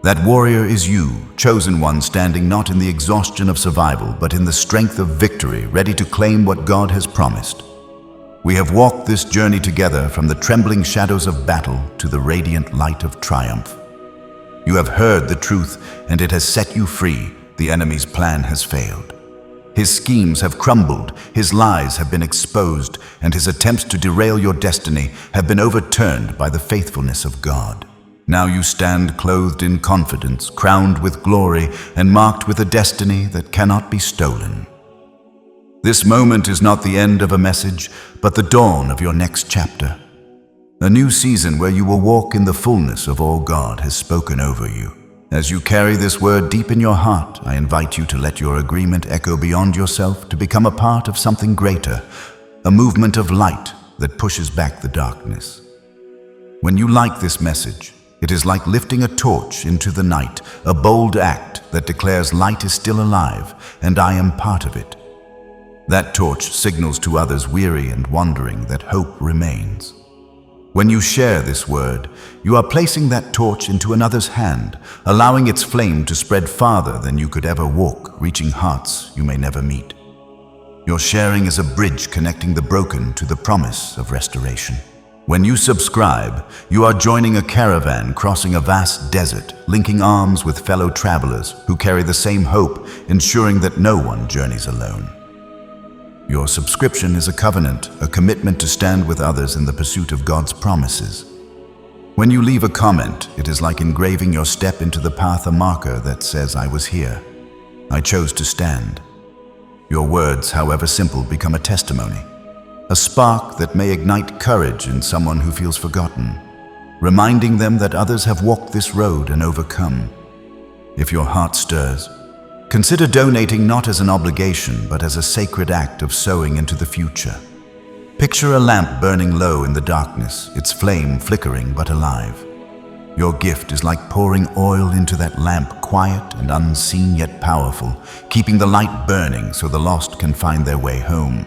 That warrior is you, chosen one, standing not in the exhaustion of survival, but in the strength of victory, ready to claim what God has promised. We have walked this journey together, from the trembling shadows of battle to the radiant light of triumph. You have heard the truth, and it has set you free. The enemy's plan has failed. His schemes have crumbled, his lies have been exposed, and his attempts to derail your destiny have been overturned by the faithfulness of God. Now you stand clothed in confidence, crowned with glory, and marked with a destiny that cannot be stolen. This moment is not the end of a message, but the dawn of your next chapter. A new season where you will walk in the fullness of all God has spoken over you. As you carry this word deep in your heart, I invite you to let your agreement echo beyond yourself, to become a part of something greater, a movement of light that pushes back the darkness. When you like this message, it is like lifting a torch into the night, a bold act that declares light is still alive, and I am part of it. That torch signals to others weary and wandering that hope remains. When you share this word, you are placing that torch into another's hand, allowing its flame to spread farther than you could ever walk, reaching hearts you may never meet. Your sharing is a bridge connecting the broken to the promise of restoration. When you subscribe, you are joining a caravan crossing a vast desert, linking arms with fellow travelers who carry the same hope, ensuring that no one journeys alone. Your subscription is a covenant, a commitment to stand with others in the pursuit of God's promises. When you leave a comment, it is like engraving your step into the path, a marker that says, I was here. I chose to stand. Your words, however simple, become a testimony, a spark that may ignite courage in someone who feels forgotten, reminding them that others have walked this road and overcome. If your heart stirs, consider donating, not as an obligation, but as a sacred act of sowing into the future. Picture a lamp burning low in the darkness, its flame flickering but alive. Your gift is like pouring oil into that lamp, quiet and unseen yet powerful, keeping the light burning so the lost can find their way home.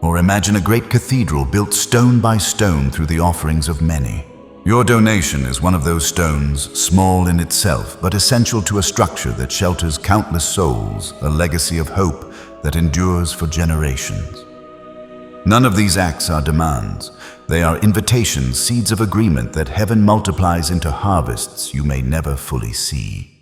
Or imagine a great cathedral built stone by stone through the offerings of many. Your donation is one of those stones, small in itself, but essential to a structure that shelters countless souls, a legacy of hope that endures for generations. None of these acts are demands. They are invitations, seeds of agreement that heaven multiplies into harvests you may never fully see.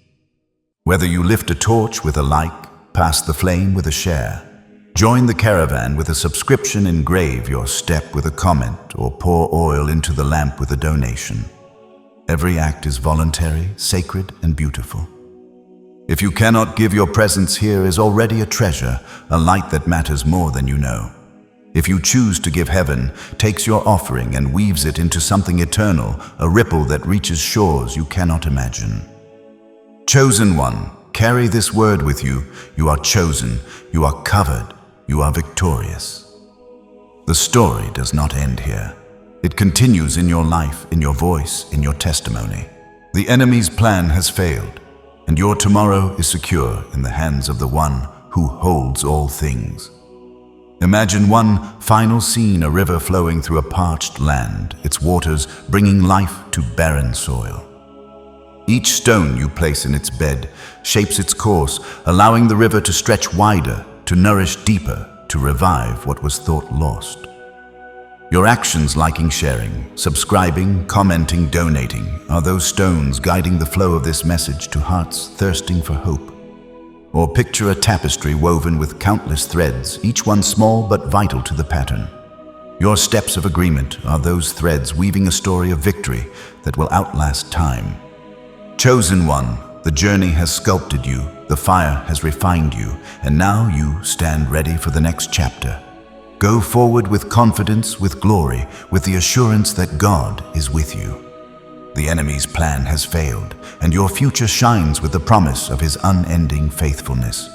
Whether you lift a torch with a like, pass the flame with a share, join the caravan with a subscription, engrave your step with a comment, or pour oil into the lamp with a donation, every act is voluntary, sacred, and beautiful. If you cannot give, your presence here is already a treasure, a light that matters more than you know. If you choose to give, heaven takes your offering and weaves it into something eternal, a ripple that reaches shores you cannot imagine. Chosen one, carry this word with you. You are chosen, you are covered, you are victorious. The story does not end here. It continues in your life, in your voice, in your testimony. The enemy's plan has failed, and your tomorrow is secure in the hands of the one who holds all things. Imagine one final scene, a river flowing through a parched land, its waters bringing life to barren soil. Each stone you place in its bed shapes its course, allowing the river to stretch wider, to nourish deeper, to revive what was thought lost. Your actions, liking, sharing, subscribing, commenting, donating, are those stones guiding the flow of this message to hearts thirsting for hope. Or picture a tapestry woven with countless threads, each one small but vital to the pattern. Your steps of agreement are those threads weaving a story of victory that will outlast time. Chosen one, the journey has sculpted you, The fire has refined you, and now you stand ready for the next chapter. Go forward with confidence, with glory, with the assurance that God is with you. The enemy's plan has failed, and your future shines with the promise of his unending faithfulness.